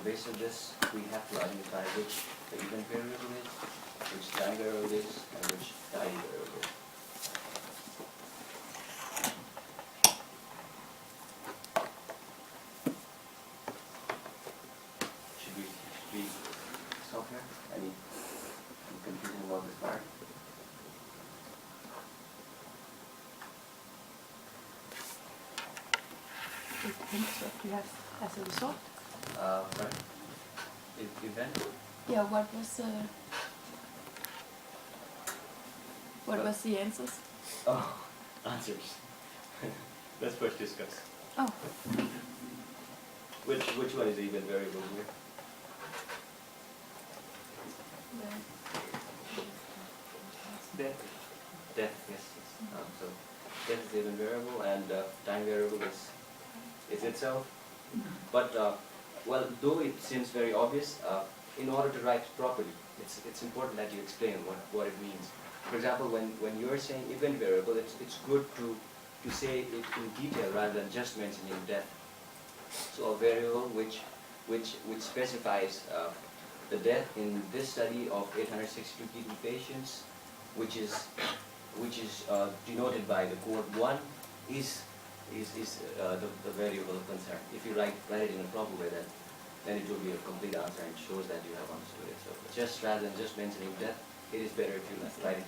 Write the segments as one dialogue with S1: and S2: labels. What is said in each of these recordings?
S1: based on this, we have to identify which the event variable is, which time variable is, and which time variable is. Should we stop here? Any confusion about this part?
S2: It depends what you have as a result.
S1: Right. Event?
S2: Yeah, what was the answers?
S1: Oh, answers. Let's first discuss.
S2: Oh,
S1: Which one is the event variable here? Death. Death, yes. So death is the event variable, and time variable is itself. But well, though it seems very obvious, in order to write it properly, it's important that you explain what it means. For example, when you're saying event variable, it's good to say it in detail rather than just mentioning death. So a variable which specifies the death in this study of 862 kidney patients, which is denoted by the code 1, is the variable of concern. If you write it in a proper way, then it will be a complete answer and shows that you have understood it. So just rather than just mentioning death, it is better if you write it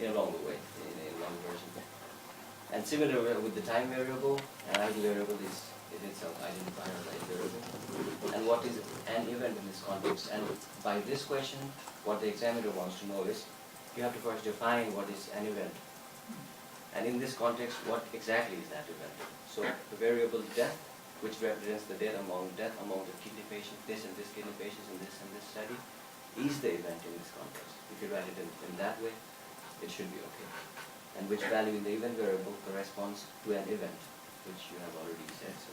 S1: in a longer way, in a long version. And similar with the time variable, an ID variable is itself identifier of ID variable. And what is an event in this context? And by this question, what the examiner wants to know is, you have to first define what is an event. And in this context, what exactly is that event? So the variable death, which represents the death among the kidney patients, this and this kidney patients in this study, is the event in this context. If you write it in that way, it should be okay. And which value in the event variable corresponds to an event, which you have already said, so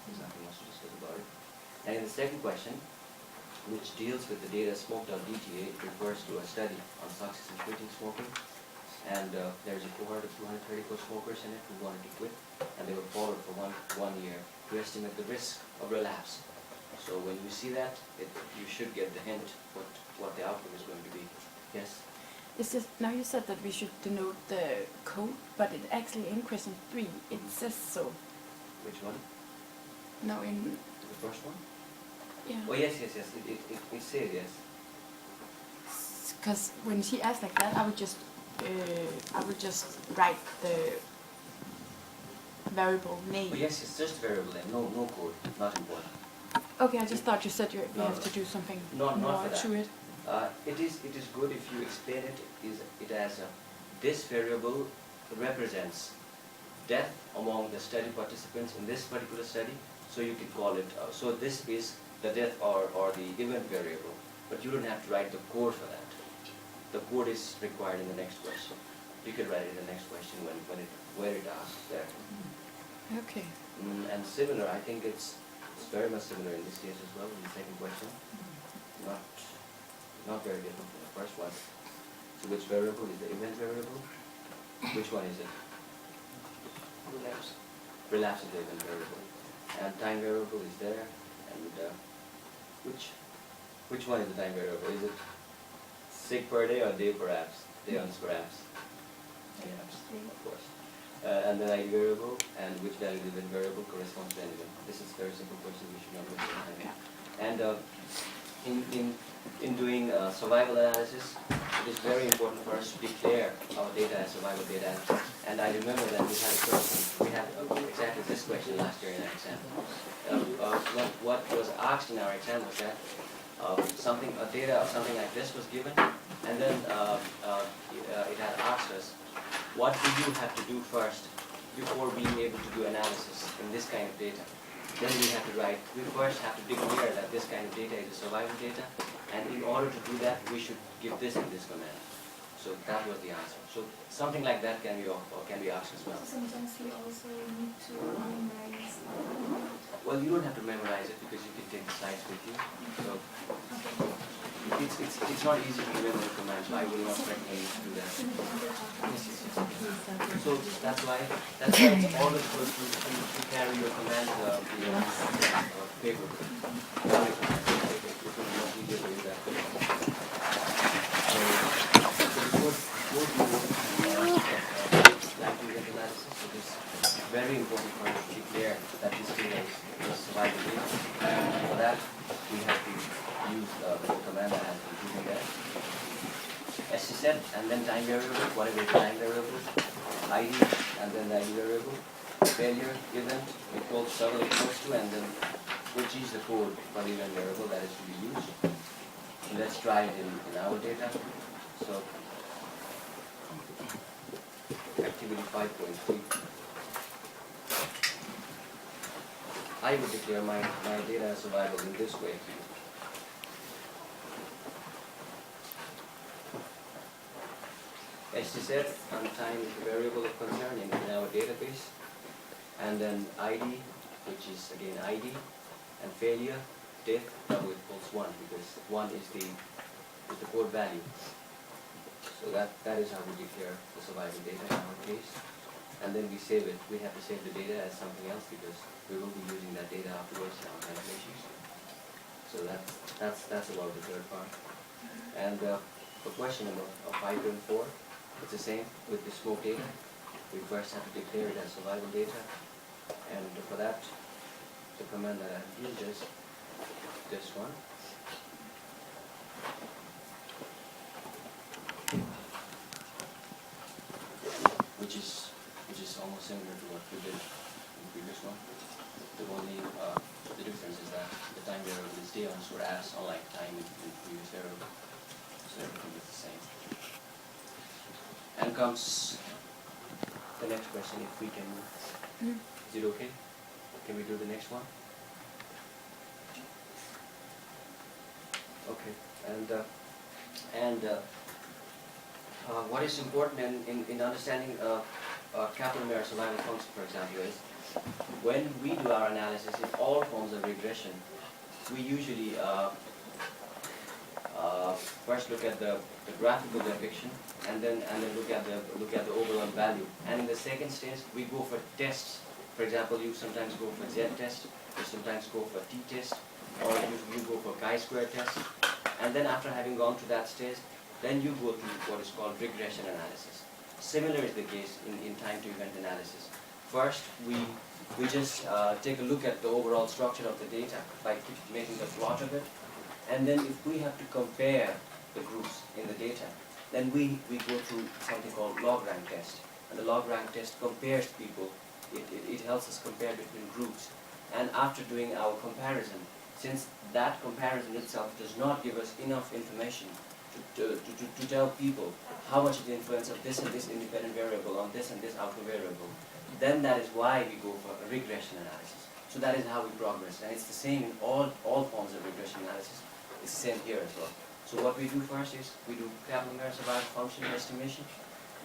S1: there's nothing much to discuss about it. And in the second question, which deals with the data smoke.dta, it refers to a study on success in quitting smoking. And there's a cohort of 234 smokers in it who wanted to quit, and they were followed for one year to estimate the risk of relapse. So when you see that, you should get the hint what the outcome is going to be. Yes?
S2: it's just, now you said that we should denote the code, but it actually in question 3, it says so.
S1: Which one?
S2: No, in,
S1: The first one?
S2: yeah.
S1: Oh yes, it says yes.
S2: Because when she asked like that, I would just write the variable name.
S1: Oh yes, it's just variable name, no code, not important.
S2: Okay, I just thought you said you
S1: No,
S2: have to do something
S1: not
S2: more
S1: for that.
S2: to it.
S1: It is good if you explain it as this variable represents death among the study participants in this particular study, so you can call it, so this is the death or the event variable, but you don't have to write the code for that. The code is required in the next question. You can write it in the next question where it asks that.
S2: Okay.
S1: And similar, I think it's very much similar in this case as well, in the second question. Not very different from the first one. So which variable is the event variable? Which one is it? Relapse. Relapse is the event variable. And time variable is there. And which one is the time variable? Is it sick per day or day perhaps? Day on perhaps? Of course. And then ID variable, and which value the event variable corresponds to an event. This is a very simple question we should not waste time. And in doing survival analysis, it is very important for us to declare our data as survival data. And I remember that we had exactly this question last year in our exam. What was asked in our exam was that data or something like this was given, and then it had asked us, what do you have to do first before being able to do analysis in this kind of data? Then we have to write, we first have to declare that this kind of data is a survival data, and in order to do that, we should give this and this command. So that was the answer. So something like that can be asked as well.
S3: Sometimes we also need to memorize.
S1: Well, you don't have to memorize it because you can take the slides with you. So it's not easy to remember the command, so I will not recommend you to do that. Yes. So That's why it's always good to carry your command paper. It will be much easier to do that. So before we likelihood analysis, it is very important for us to declare that this data is survival data. For that, we have to use the command that has been given there. STSet and then time variable, whatever is time variable, ID and then the ID variable, failure event equals server equals to, and then which is the code for the event variable that is to be used. So let's try it in our data. So activity 5.3. I would declare my data as survival in this way. STSet and time is the variable of concern in our database, and then ID, which is again ID, and failure, death, double equals 1, because 1 is the code value. So that is how we declare the survival data in our case, and then we save it. We have to save the data as something else because we will be using that data afterwards in our calculations. So that's about the third part. And for question number 5.4. It's the same with the smoke data. We first have to declare it as survival data, and for that, the command that I have used is this one. Which is almost similar to what we did in the previous one. The only the difference is that the time variable is day underscore as, unlike time in the previous variable. So everything is the same. And comes the next question, if we can, is it okay? Can we do the next one? Okay, and what is important in understanding Kaplan-Meier survival function, for example, is when we do our analysis in all forms of regression, we usually first look at the graphical depiction, and then look at the overall value. And in the second stage, we go for tests. For example, you sometimes go for z-test, you sometimes go for t-test, or you go for chi-square test. And then after having gone to that stage, then you go to what is called regression analysis. Similar is the case in time-to-event analysis. First, we just take a look at the overall structure of the data by making a plot of it. And then if we have to compare the groups in the data, then we go through something called log rank test. And the log rank test compares people. It helps us compare between groups. And after doing our comparison, since that comparison itself does not give us enough information to tell people how much is the influence of this and this independent variable on this and this outer variable, then that is why we go for a regression analysis. So that is how we progress. And it's the same in all forms of regression analysis. It's the same here as well. So what we do first is we do Kaplan-Meier survival function estimation.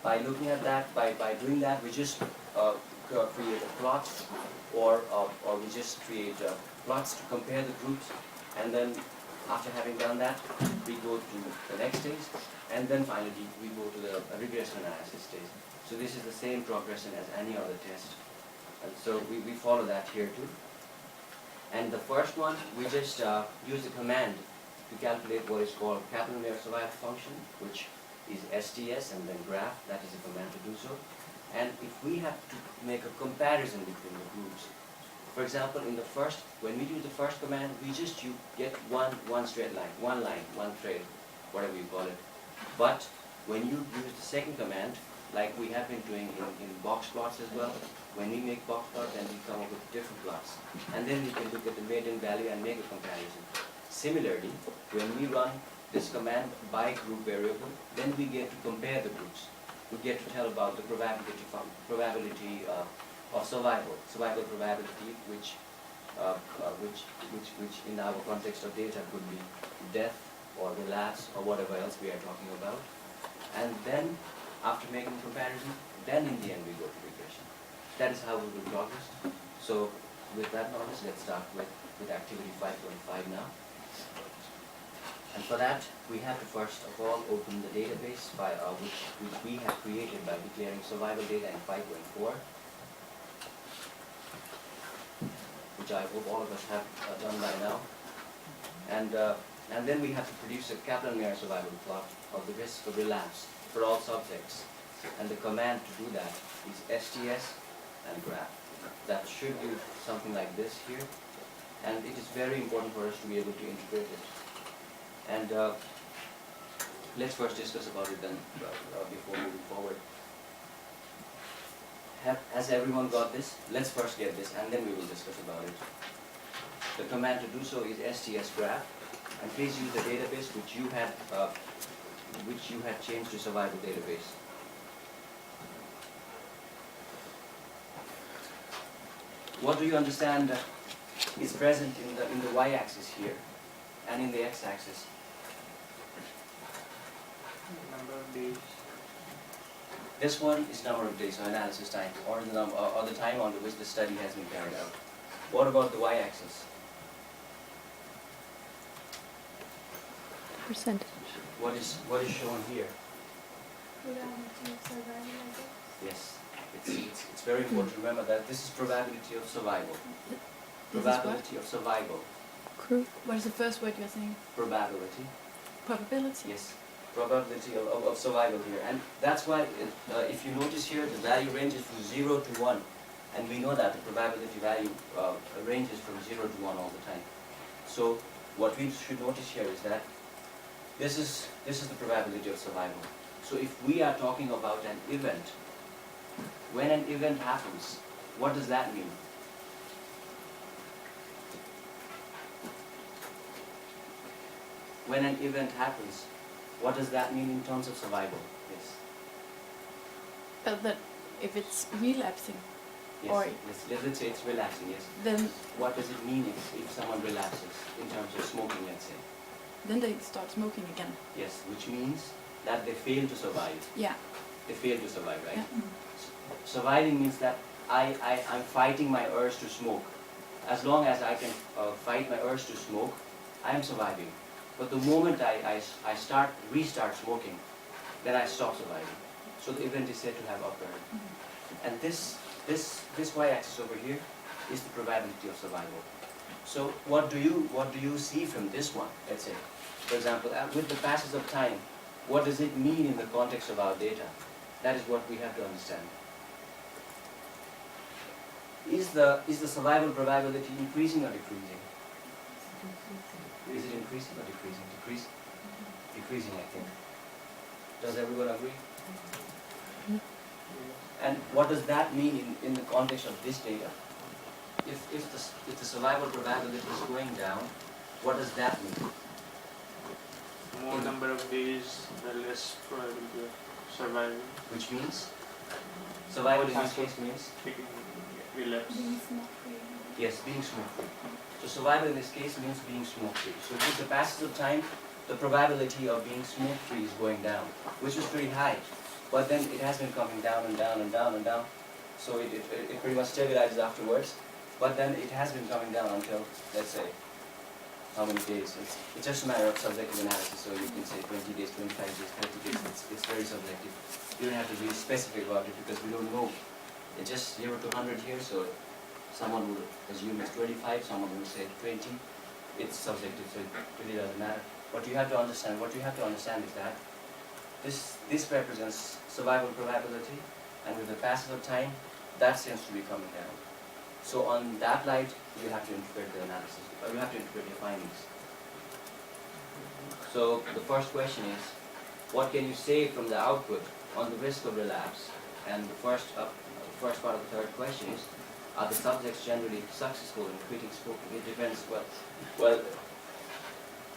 S1: By looking at that, by doing that, we just create a plot, or we just create plots to compare the groups. And then after having done that, we go to the next stage, and then finally we go to the regression analysis stage. So this is the same progression as any other test. And so we follow that here too. And the first one, we just use the command to calculate what is called Kaplan-Meier survival function, which is STS and then graph. That is the command to do so. And if we have to make a comparison between the groups, for example, when we do the first command, we just get one straight line, one thread, whatever you call it. But when you use the second command, like we have been doing in box plots as well, when we make box plots, then we come up with different plots. And then we can look at the maiden value and make a comparison. Similarly, when we run this command by group variable, then we get to compare the groups. We get to tell about the probability of survival probability, which in our context of data could be death or relapse or whatever else we are talking about. And then after making comparison, then in the end we go to regression. That is how we will progress. So with that knowledge, let's start with activity 5.5 now. And for that, we have to first of all open the database which we have created by declaring survival data in 5.4, which I hope all of us have done by now. And then we have to produce a Kaplan-Meier survival plot of the risk of relapse for all subjects. And the command to do that is STS and graph. That should do something like this here. And it is very important for us to be able to integrate it. And let's first discuss about it then before moving forward. Has everyone got this? Let's first get this and then we will discuss about it. The command to do so is STS graph, and please use the database which you had changed to survival database. What do you understand is present in the y-axis here and in the x-axis?
S4: Number of days.
S1: This one is number of days, so analysis time, or the time on which the study has been carried out. What about the y-axis?
S5: Percentage.
S1: What is shown here?
S3: Probability of survival, I guess.
S1: Yes, it's very important to remember that this is probability of survival.
S2: This is
S1: Probability of survival.
S5: Crew.
S2: What is the first word you're saying?
S1: Probability.
S2: Probability.
S1: Yes, probability of survival here. And that's why, if you notice here, the value ranges from 0 to 1. And we know that the probability value ranges from 0 to 1 all the time. So what we should notice here is that this is the probability of survival. So if we are talking about an event, when an event happens, what does that mean? When an event happens, what does that mean in terms of survival? Yes.
S2: That if it's relapsing,
S1: Yes.
S2: Or-
S1: Yes. Let's say it's relapsing, yes.
S2: then
S1: What does it mean if someone relapses in terms of smoking, let's say?
S2: they start smoking again.
S1: Yes, which means that they fail to survive.
S2: Yeah.
S1: They fail to survive, right?
S2: Yeah.
S1: Surviving means that I'm fighting my urge to smoke. As long as I can fight my urge to smoke, I am surviving. But the moment I restart smoking, then I stop surviving. So the event is said to have occurred. And this y-axis over here is the probability of survival. So what do you see from this one? Let's say, for example, with the passage of time, what does it mean in the context of our data? That is what we have to understand. Is the survival probability increasing or decreasing? Is it increasing or decreasing? Decreasing? Decreasing, I think. Does everyone agree? And what does that mean in the context of this data? If the survival probability is going down, what does that mean?
S4: More number of days, the less probability of surviving.
S1: Which means? Survival in this case means?
S4: Taking relapse.
S3: Being smoke-free.
S1: Yes, being smoke-free. So survival in this case means being smoke-free. So with the passage of time, the probability of being smoke-free is going down, which was pretty high. But then it has been coming down and down and down and down. So it pretty much stabilizes afterwards. But then it has been coming down until, let's say, how many days? It's just a matter of subjective analysis. So you can say 20 days, 25 days, 30 days. It's very subjective. You don't have to be specific about it because we don't know. It's just 0 to 100 here. So someone would assume it's 25, someone would say 20. It's subjective, so it really doesn't matter. What you have to understand is that this represents survival probability, and with the passage of time, that seems to be coming down. So on that light, you have to interpret the analysis, or you have to interpret your findings. So the first question is, what can you say from the output on the risk of relapse? And the first part of the third question is, are the subjects generally successful in quitting smoking? It depends. Well,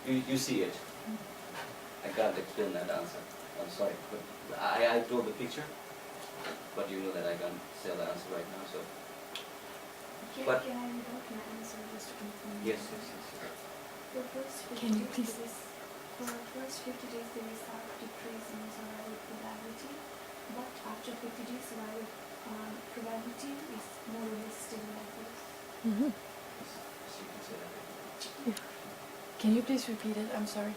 S1: you see it. I can't explain that answer. I'm sorry, but I told the picture, but you know that I can't say the answer right now. So But-
S3: Can I read out my answer just to confirm?
S1: yes.
S3: The first 50
S2: Can you
S3: days
S2: please-
S3: there is- For the first 50 days there is a decrease in survival probability, but after 50 days survival probability is more or less stable like this.
S5: Mm-hmm.
S1: So you can say that.
S2: Can you please repeat it? I'm sorry.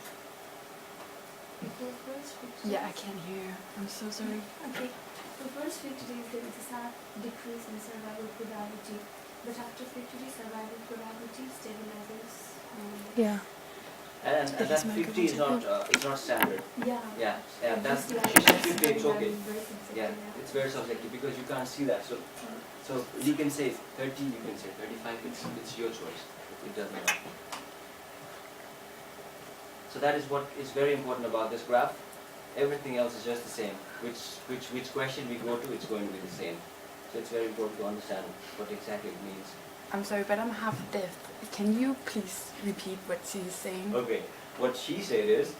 S3: The first 50
S2: Yeah, I
S3: days.
S2: can't hear. I'm so sorry.
S3: Okay. The first 50 days there is a sharp decrease in survival probability, but after 50 days survival probability stabilizes.
S2: Yeah.
S1: And
S2: It
S1: that
S2: is my
S1: 50 is
S2: microphone.
S1: not it's not standard.
S3: Yeah.
S1: Yeah, yeah. That's
S3: This
S1: she said
S3: is
S1: 50. It's okay.
S3: very sensitive,
S1: Yeah, it's very subjective because you can't see that. So you can say 30, you can say 35. It's your choice. It doesn't matter. So that is what is very important about this graph. Everything else is just the same. Which question we go to, it's going to be the same. So it's very important to understand what exactly it means.
S2: I'm sorry, but I'm half deaf. Can you please repeat what she's saying?
S1: Okay, what she said is,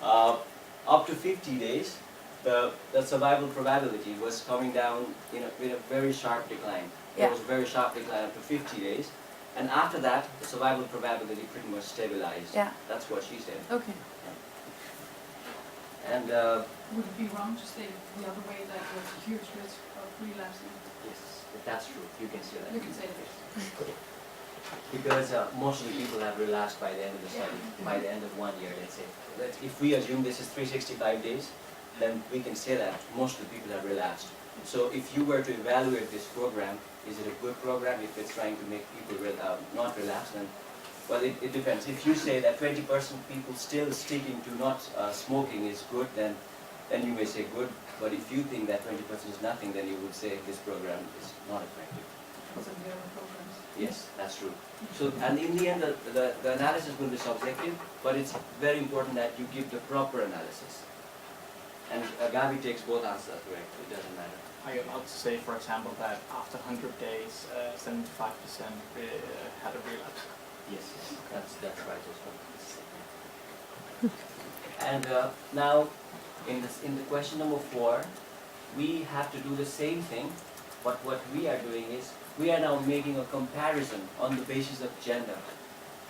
S1: up to 50 days, the survival probability was coming down in a very sharp decline. There
S2: Yeah.
S1: was a very sharp decline up to 50 days. And after that, the survival probability pretty much stabilized.
S2: Yeah.
S1: That's what she said.
S2: Okay.
S1: And
S5: Would it be wrong to say the other way, that there's a huge risk of relapsing?
S1: yes, if that's true, you can say that.
S5: You can say this.
S1: Because most of the people have relapsed by the end of the study, by the end of 1 year, let's say. If we assume this is 365 days, then we can say that most of the people have relapsed. So if you were to evaluate this program, is it a good program if it's trying to make people not relapse? Then, well, it depends. If you say that 20% people still sticking to not smoking is good, then you may say good. But if you think that 20% is nothing, then you would say this program is not effective.
S5: Because of the other programs.
S1: Yes, that's true. So, and in the end, the analysis will be subjective, but it's very important that you give the proper analysis. And Gavi takes both answers correct. It doesn't matter.
S6: Are you allowed to say, for example, that after 100 days, 75% had a relapse?
S1: Yes, that's right as well. And now, in the question number 4, we have to do the same thing, but what we are doing is we are now making a comparison on the basis of gender.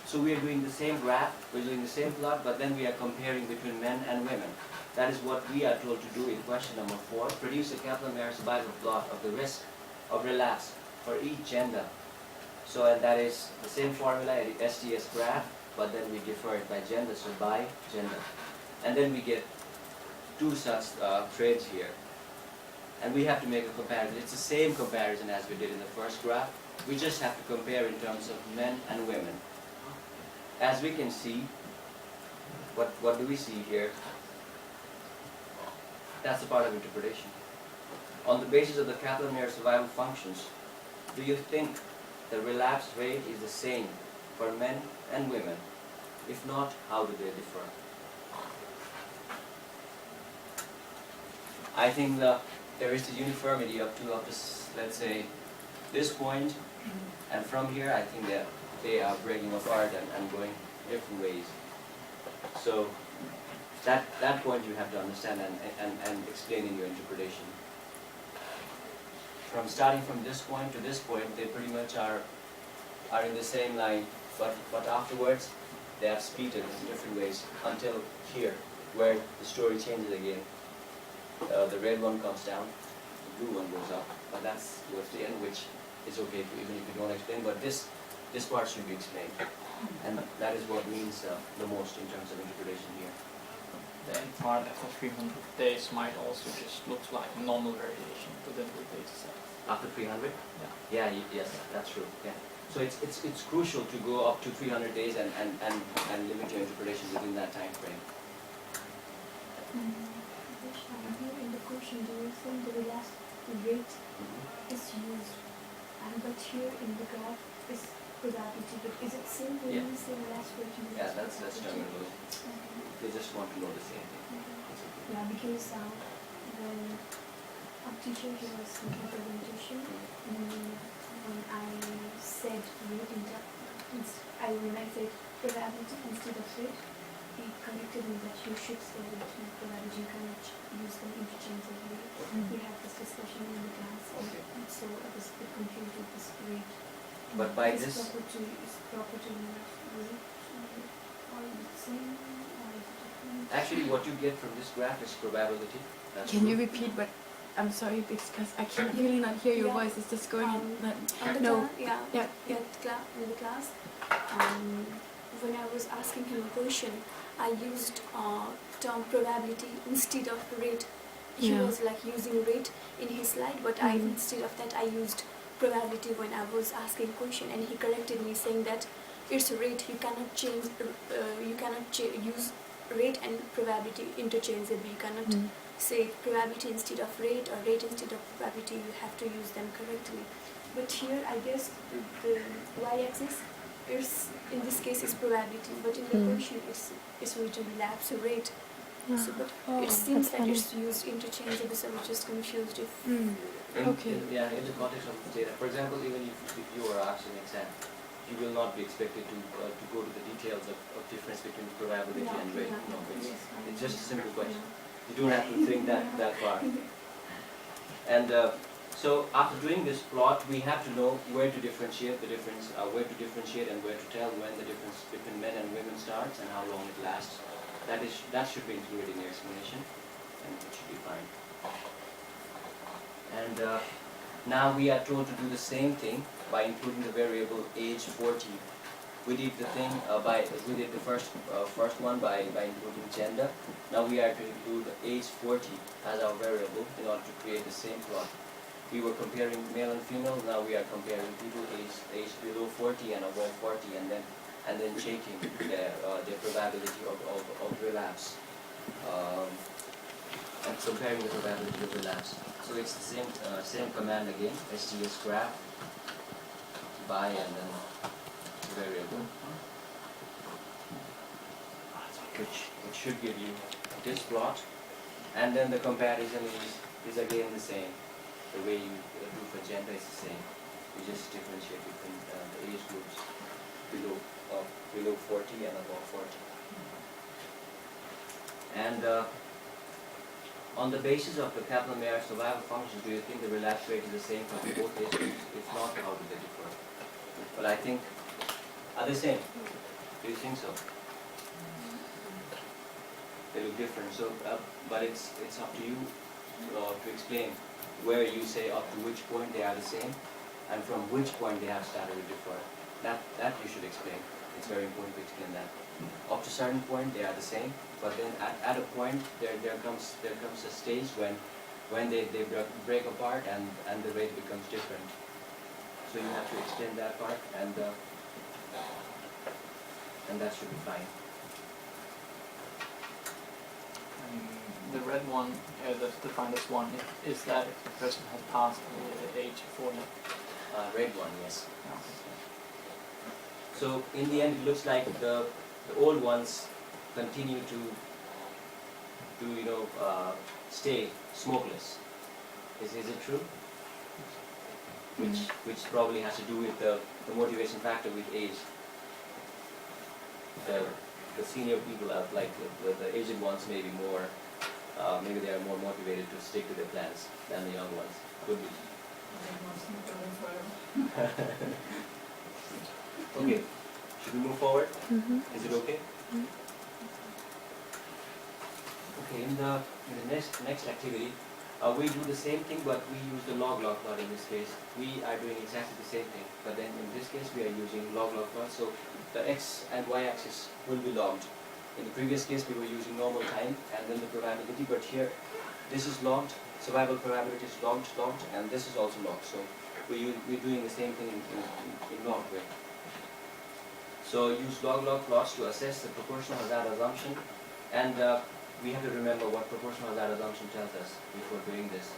S1: So we are doing the same graph, we're doing the same plot, but then we are comparing between men and women. That is what we are told to do in question number 4. Produce a Kaplan-Meier survival plot of the risk of relapse for each gender. So, and that is the same formula, STS graph, but then we differ it by gender, so by gender. And then we get 2 such traits here. And we have to make a comparison. It's the same comparison as we did in the first graph. We just have to compare in terms of men and women. As we can see, what do we see here? That's the part of interpretation. On the basis of the Kaplan-Meier survival functions, do you think the relapse rate is the same for men and women? If not, how do they differ? I think there is the uniformity up to this, let's say, this point, and from here I think that they are breaking apart and going different ways. So that point you have to understand and explain in your interpretation. Starting from this point to this point, they pretty much are in the same line, but afterwards they have split it in different ways until here, where the story changes again. The red one comes down, the blue one goes up, but that's towards the end, which is okay even if you don't explain, but this part should be explained. And that is what means the most in terms of interpretation here.
S6: The end part after 300 days might also just look like normal variation within the data set.
S1: After 300?
S6: Yeah.
S1: Yeah, yes, that's true. Yeah. So it's crucial to go up to 300 days and limit your interpretation within that time frame.
S3: Here in the question, do you think the relapse rate is used? And but here in the graph is probability, but is it same when
S1: Yeah.
S3: you say relapse rate? and
S1: Yeah,
S3: relapse
S1: that's
S3: probability?
S1: terminology.
S3: Okay.
S1: They just want to know the same thing.
S3: Okay.
S1: It's okay.
S3: Yeah, because when our teacher he was making a presentation, when I said rate when I said probability instead of rate, he corrected me that you should say rate and probability, you cannot use them interchangeably. We had this discussion in the class,
S1: Okay.
S3: and so I was a bit confused with this rate.
S1: But by
S3: Is
S1: this-
S3: proper to use rate or the same or is it different?
S1: Actually, what you get from this graph is probability. That's
S2: Can you
S1: true.
S2: repeat what? I'm sorry because I can really not hear your
S3: Yeah.
S2: voice. It's just going in.
S3: On the
S2: No.
S3: class,
S2: Yeah.
S3: in the class, when I was asking him a question, I used term probability instead of rate. He
S2: Yeah.
S3: was like using rate in his slide, but I instead of that I used probability when I was asking question, and he corrected me saying that it's rate. You cannot change. You cannot use rate and probability interchangeably. You cannot say probability instead of rate or rate instead of probability. You have to use them correctly. But here, I guess the y-axis is in this case is probability, but in the question it's written lab, so rate. So, but it seems that it's used interchangeably, so we're just confused if.
S2: Okay.
S1: In the context of data, for example, even if you are asked an exam, you will not be expected to go to the details of difference between probability and rate. No, it's just a simple question. You don't have to think that far. And so after doing this plot, we have to know where to differentiate the difference, where to differentiate and where to tell when the difference between men and women starts and how long it lasts. That should be included in your explanation, and it should be fine. And now we are told to do the same thing by including the variable age 40. We did the thing we did the first one by including gender. Now we are to include age 40 as our variable in order to create the same plot. We were comparing male and female. Now we are comparing people aged below 40 and above 40, and then checking their probability of relapse, and comparing the probability of relapse. So it's the same command again, STS graph by and then variable, which should give you this plot, and then the comparison is again the same. The way you do for gender is the same. You just differentiate between the age groups below 40 and above 40. And on the basis of the Kaplan-Meier survival function, do you think the relapse rate is the same for both age groups? If not, how do they differ? Well, I think, are they same? Do you think so? They look different. So, but it's up to you to explain where you say up to which point they are the same, and from which point they have started to differ. That you should explain. It's very important to explain that. Up to a certain point they are the same, but then at a point there comes a stage when they break apart and the rate becomes different. So you have to explain that part, and that should be fine.
S6: The red one, that's defined as 1, is that if the person has passed the age of 40?
S1: Red one, yes.
S6: Okay.
S1: So in the end, it looks like the old ones continue to stay smokeless. Is it true? Which probably has to do with the motivation factor with age. The senior people are like the aged ones maybe more. Maybe they are more motivated to stick to their plans than the young ones. Could be. Okay. Should we move forward? Is it okay? Okay. In the next activity, we do the same thing, but we use the log-log plot in this case. We are doing exactly the same thing, but then in this case we are using log-log plot. So the x and y-axis will be logged. In the previous case, we were using normal time and then the probability, but here this is logged, survival probability is logged, and this is also logged. So we're doing the same thing in log way. So use log-log plots to assess the proportional hazard assumption, and we have to remember what proportional hazard assumption tells us before doing this.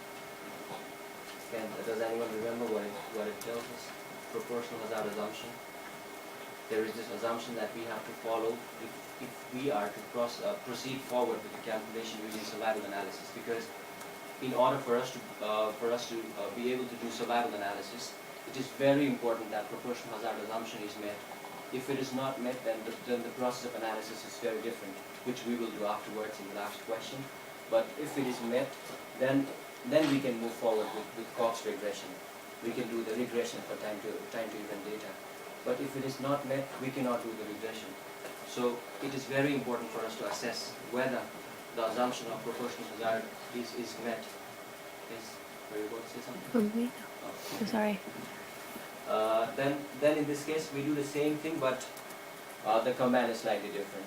S1: Does anyone remember what it tells us? Proportional hazard assumption. There is this assumption that we have to follow if we are to proceed forward with the calculation using survival analysis, because in order for us to be able to do survival analysis, it is very important that proportional hazard assumption is met. If it is not met, then the process of analysis is very different, which we will do afterwards in the last question. But if it is met, then we can move forward with Cox regression. We can do the regression for time to event data. But if it is not met, we cannot do the regression. So it is very important for us to assess whether the assumption of proportional hazard is met. Yes, were you going to say something?
S2: Oh, sorry.
S1: Then in this case we do the same thing, but the command is slightly different.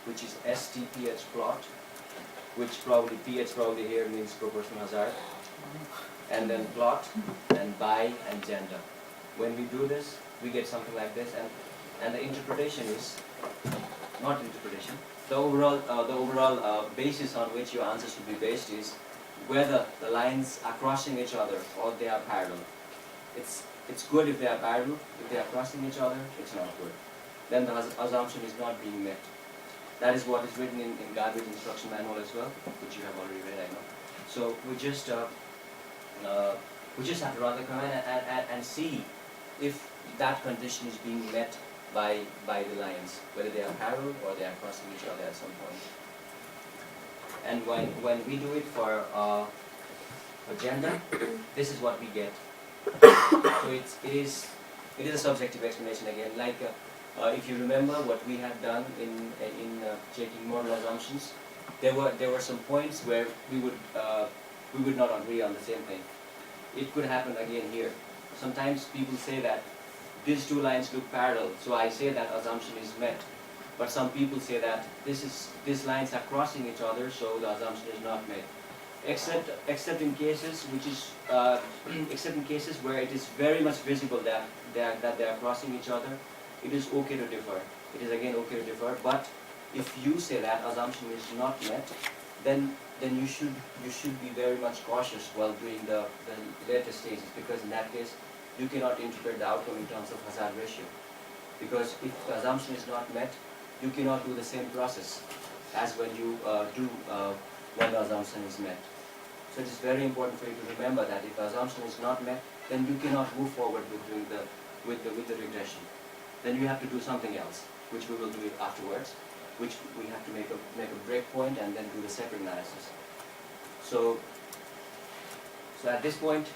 S1: which is STPH plot, which probably PH probably here means proportional hazard, and then plot, and by, and gender. When we do this, we get something like this, and the interpretation is, not interpretation, the overall basis on which your answer should be based is whether the lines are crossing each other or they are parallel. It's good if they are parallel. If they are crossing each other, it's not good. Then the assumption is not being met. That is what is written in garbage instruction manual as well, which you have already read, I know. So we just have to run the command and see if that condition is being met by the lines, whether they are parallel or they are crossing each other at some point. And when we do it for gender, this is what we get. So it is a subjective explanation again. Like if you remember what we had done in checking modal assumptions, there were some points where we would not agree on the same thing. It could happen again here. Sometimes people say that these two lines look parallel, so I say that assumption is met. But some people say that these lines are crossing each other, so the assumption is not met. Except in cases where it is very much visible that they are crossing each other, it is okay to differ. It is again okay to differ. But if you say that assumption is not met, then you should be very much cautious while doing the later stages, because in that case you cannot interpret the outcome in terms of hazard ratio. Because if the assumption is not met, you cannot do the same process as when you do when the assumption is met. So it is very important for you to remember that if the assumption is not met, then you cannot move forward with doing with the regression. Then you have to do something else, which we will do it afterwards, which we have to make a break point and then do the separate analysis. So at this point,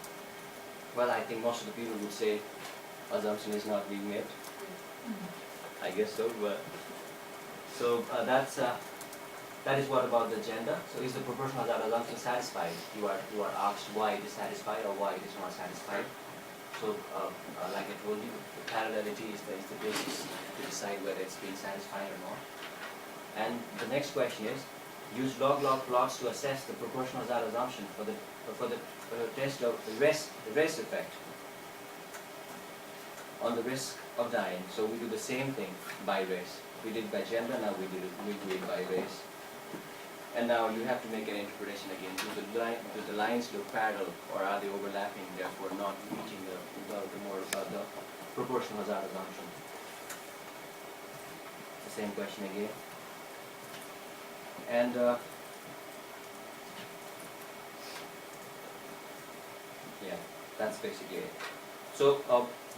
S1: well, I think most of the people would say assumption is not being met. I guess so, but so that is what about the gender. So is the proportional hazard assumption satisfied? You are asked why it is satisfied or why it is not satisfied. So like I told you, the parallelity is the basis to decide whether it's being satisfied or not. And the next question is, use log-log plots to assess the proportional hazard assumption for the test of the race effect on the risk of dying. So we do the same thing by race. We did by gender, now we do it by race. And now you have to make an interpretation again. Do the lines look parallel or are they overlapping, therefore not meeting the proportional hazard assumption? The same question again. And yeah, that's basically it. So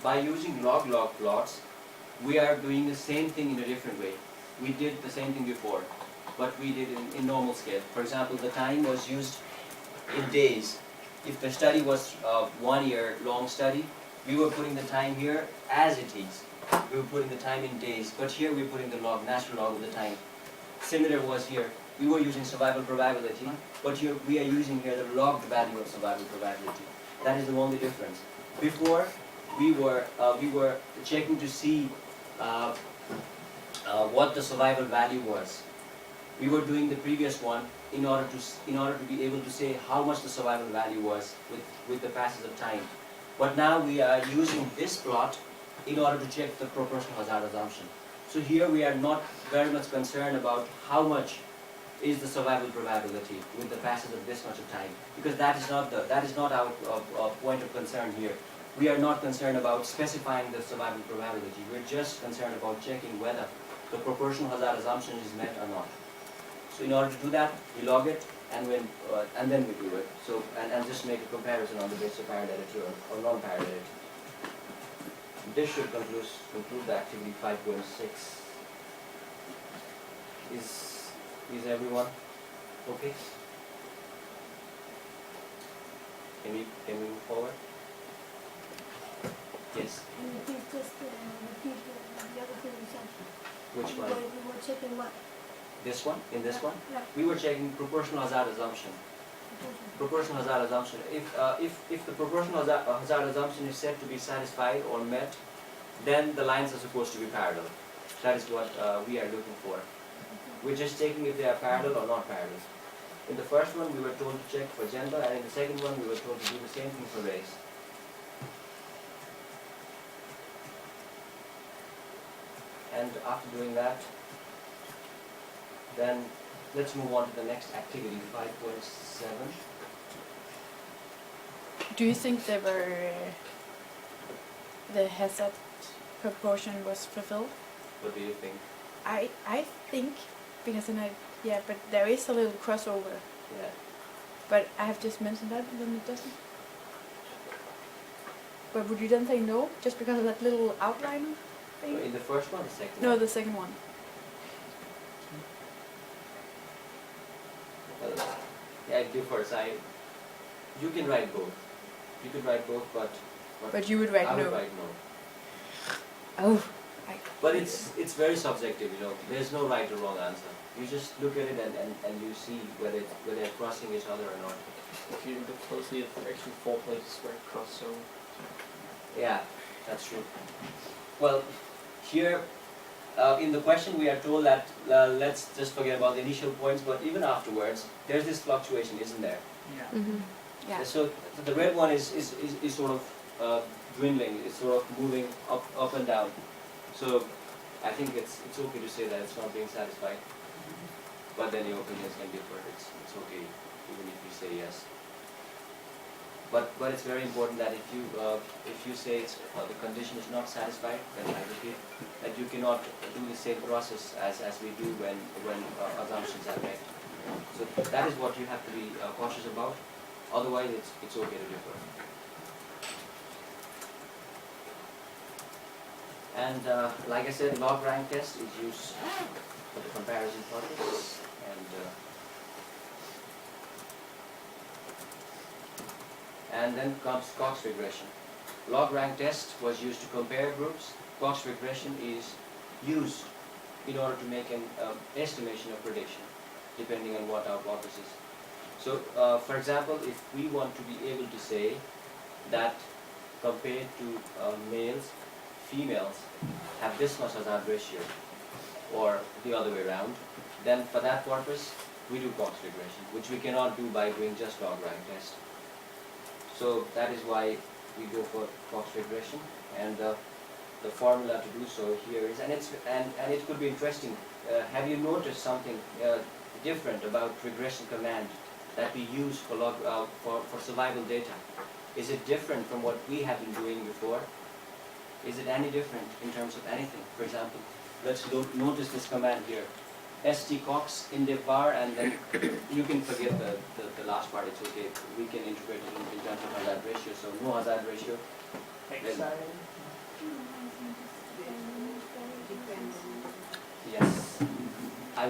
S1: by using log-log plots, we are doing the same thing in a different way. We did the same thing before, but we did it in normal scale. For example, the time was used in days. If the study was 1 year long study, we were putting the time here as it is. We were putting the time in days, but here we're putting the log, natural log of the time. Similar was here. We were using survival probability, but here we are using here the logged value of survival probability. That is the only difference. Before, we were checking to see what the survival value was. We were doing the previous one in order to be able to say how much the survival value was with the passage of time. But now we are using this plot in order to check the proportional hazard assumption. So here we are not very much concerned about how much is the survival probability with the passage of this much of time, because that is not our point of concern here. We are not concerned about specifying the survival probability. We're just concerned about checking whether the proportional hazard assumption is met or not. So in order to do that, we log it, and then we do it. So and just make a comparison on the basis of parallelity or non-parallelity. This should conclude the activity 5.6. Is everyone okay? Can we move forward? Yes.
S3: And please just repeat the other thing you said.
S1: Which one?
S3: We were checking what?
S1: This one? In this one?
S3: Yeah.
S1: We were checking proportional hazard assumption. Proportional hazard assumption. If the proportional hazard assumption is said to be satisfied or met, then the lines are supposed to be parallel. That is what we are looking for. We're just checking if they are parallel or not parallel. In the first one, we were told to check for gender, and in the second one, we were told to do the same thing for race. And after doing that, then let's move on to the next activity, 5.7.
S2: Do you think the hazard proportion was fulfilled?
S1: What do you think?
S2: I think, because but there is a little crossover.
S1: Yeah.
S2: But I have just mentioned that, and then it doesn't. But would you then say no, just because of that little outline thing?
S1: In the first one, or the second
S2: No,
S1: one?
S2: the second one.
S1: Well, yeah, it differs. You can write both. You could write both,
S2: But you would write
S1: I
S2: no.
S1: would write no.
S2: Oh.
S1: But it's very subjective, you know. There's no right or wrong answer. You just look at it and you see whether they're crossing each other or not.
S6: If you look closely, there are actually 4 places where it cross, so
S1: Yeah, that's true. Well, here in the question we are told that let's just forget about the initial points, but even afterwards, there's this fluctuation, isn't there?
S6: yeah.
S2: Mm-hmm. Yeah.
S1: So the red one is sort of dwindling, it's sort of moving up and down. So I think it's okay to say that it's not being satisfied. But then your opinions can differ. It's okay even if you say yes. But it's very important that if you say the condition is not satisfied, then I repeat that you cannot do the same process as we do when assumptions are made. So that is what you have to be cautious about. Otherwise, it's okay to differ. And like I said, log rank test is used for the comparison purpose. And then comes Cox regression. Log rank test was used to compare groups. Cox regression is used in order to make an estimation of prediction, depending on what our hypothesis. So, for example, if we want to be able to say that compared to males, females have this much hazard ratio, or the other way around, then for that purpose, we do Cox regression, which we cannot do by doing just log rank test. So that is why we go for Cox regression, and the formula to do so here is, and it could be interesting. Have you noticed something different about regression command that we use for survival data? Is it different from what we have been doing before? Is it any different in terms of anything? For example, let's notice this command here. stcox indev bar, and then you can forget the last part, it's okay. We can integrate it in terms of hazard ratio. So no hazard ratio. Yes. I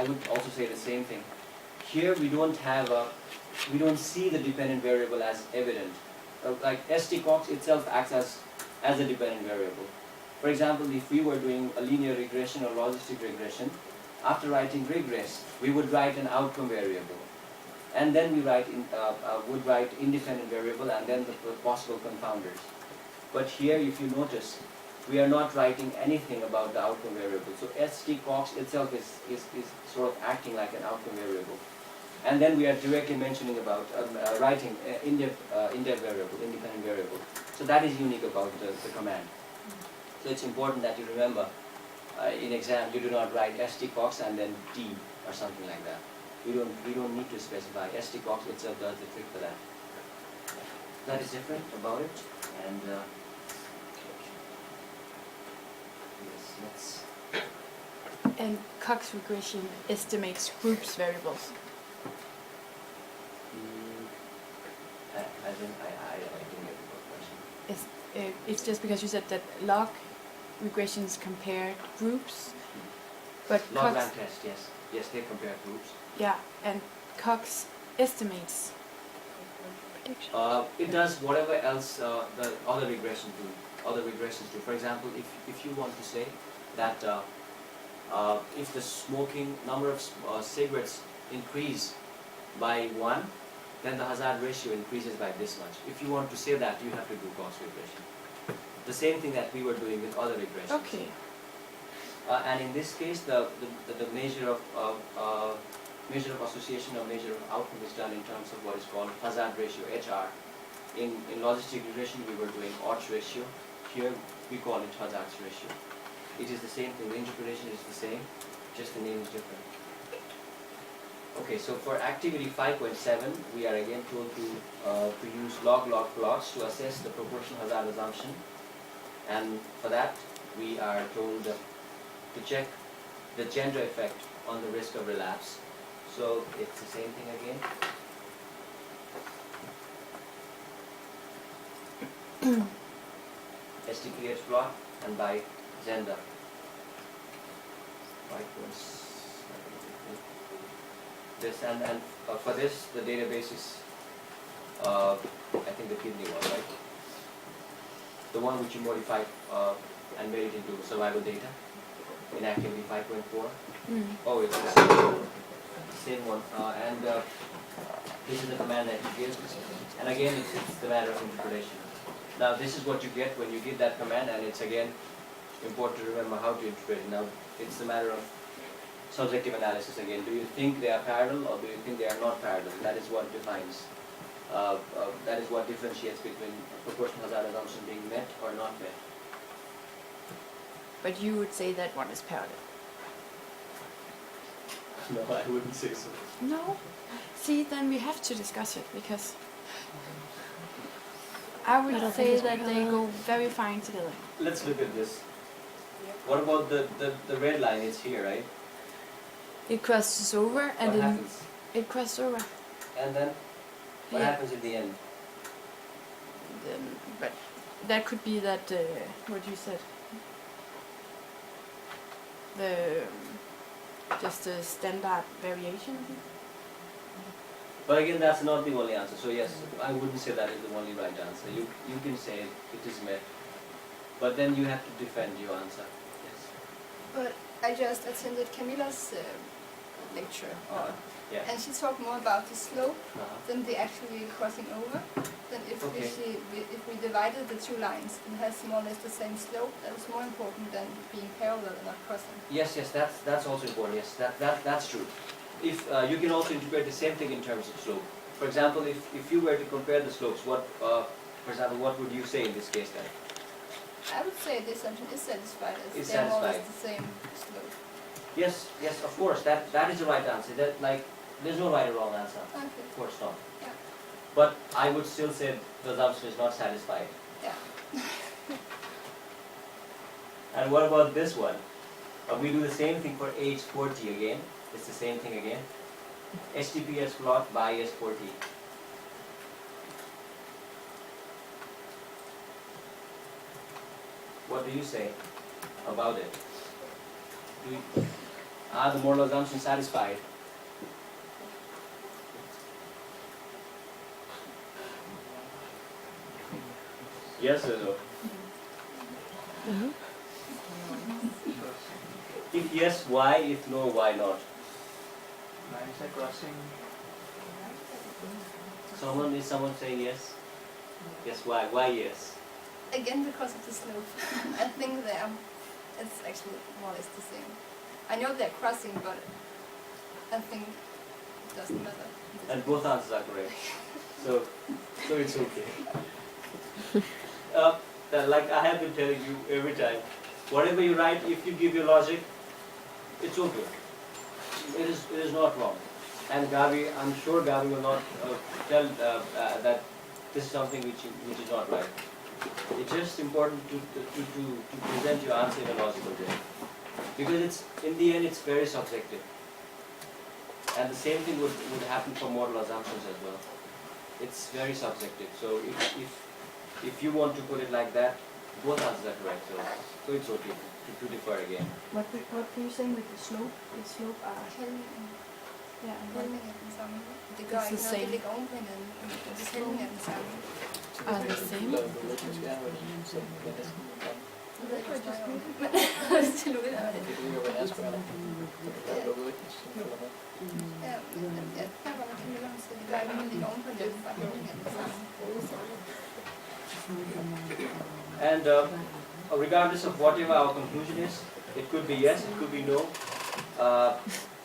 S1: would also say the same thing. Here we we don't see the dependent variable as evident. Like stcox itself acts as a dependent variable. For example, if we were doing a linear regression or logistic regression, after writing regress, we would write an outcome variable. And then we would write independent variable and then the possible confounders. But here, if you notice, we are not writing anything about the outcome variable. So stcox itself is sort of acting like an outcome variable. And then we are directly mentioning about writing indev variable, independent variable. So that is unique about the command. So it's important that you remember, in exam you do not write stcox and then t or something like that. We don't need to specify. stcox itself does the trick for that. That is different about it. And yes, let's.
S2: And Cox regression estimates groups variables.
S1: I didn't get the question.
S2: It's just because you said that log regressions compare groups, but
S1: Log
S2: Cox,
S1: rank test, yes. Yes, they compare groups.
S2: yeah, and Cox estimates prediction.
S1: It does whatever else the other regressions do. For example, if you want to say that if the smoking number of cigarettes increase by 1, then the hazard ratio increases by this much. If you want to say that, you have to do Cox regression. The same thing that we were doing with other regressions.
S2: Okay.
S1: And in this case, the measure of association or measure of outcome is done in terms of what is called hazard ratio, HR. In logistic regression, we were doing odds ratio. Here, we call it hazard ratio. It is the same thing. The interpretation is the same, just the name is different. Okay, so for activity 5.7, we are again told to use log-log plots to assess the proportional hazard assumption. And for that, we are told to check the gender effect on the risk of relapse. So it's the same thing again. STPH plot and by gender. This and for this, the database is, I think the kidney one, right? The one which you modified and made it into survival data in activity 5.4. Oh, it's the same one. And this is the command that you give. And again, it's the matter of interpretation. Now, this is what you get when you give that command, and it's again important to remember how to interpret it. Now, it's the matter of subjective analysis again. Do you think they are parallel or do you think they are not parallel? That is what defines, that is what differentiates between proportional hazard assumption being met or not met.
S2: But you would say that one is parallel.
S1: No, I wouldn't say so.
S2: No? See, then we have to discuss it because I would say that they go very fine together.
S1: Let's look at this. What about the red line? It's here, right?
S2: It crosses over and
S1: What
S2: then
S1: happens?
S2: it crosses over.
S1: And then what
S2: Yeah.
S1: happens at the end?
S2: Then, but that could be that what you said. The just a standard variation.
S1: But again, that's not the only answer. So yes, I wouldn't say that is the only right answer. You can say it is met, but then you have to defend your answer. Yes.
S7: But I just attended Camilla's lecture,
S1: Yeah.
S7: and she talked more about the slope than the actually crossing over. Then if we divided the two lines, it has more or less the same slope. That is more important than being parallel and not crossing.
S1: Yes, that's also important. Yes, that's true. If you can also interpret the same thing in terms of slope. For example, if you were to compare the slopes, for example, what would you say in this case then?
S7: I would say the assumption is satisfied as
S1: Is
S7: they're more or less
S1: satisfied.
S7: the same slope.
S1: Yes, of course. That is the right answer. There's no right or wrong answer.
S7: Okay.
S1: Of course not.
S7: Yeah.
S1: But I would still say the assumption is not satisfied.
S7: Yeah.
S1: And what about this one? We do the same thing for age 40 again. It's the same thing again. HTTPS plot by S40. What do you say about it? Are the moral assumptions satisfied? Yes or no? If yes, why? If no, why not?
S4: Lines are crossing.
S1: Is someone saying yes? Yes, why? Why yes?
S7: Again, because of the slope. I think it's actually more or less the same. I know they're crossing, but I think it doesn't matter.
S1: And both answers are correct. So it's okay. Like I have been telling you every time, whatever you write, if you give your logic, it's okay. It is not wrong. And Gavi, I'm sure Gavi will not tell that this is something which is not right. It's just important to present your answer in a logical way, because in the end it's very subjective. And the same thing would happen for model assumptions as well. It's very subjective. So if you want to put it like that, both answers are correct. So it's okay to differ again.
S2: What were you saying with the slope? The slope are yeah.
S7: Hældningen er den samme. Det gør
S2: It's
S7: ikke
S2: the
S7: noget, det
S2: same.
S7: ligger oven på hinanden. Hvis hældningen er den samme.
S2: Are the same?
S7: Det ved jeg ikke, hvad jeg snakker om. Men til Louis er det. Ja, jeg snakker om Camilla, så det gør ikke noget, det ligger oven på hinanden, for hældningen er den samme.
S1: And regardless of whatever our conclusion is, It could be yes, it could be no.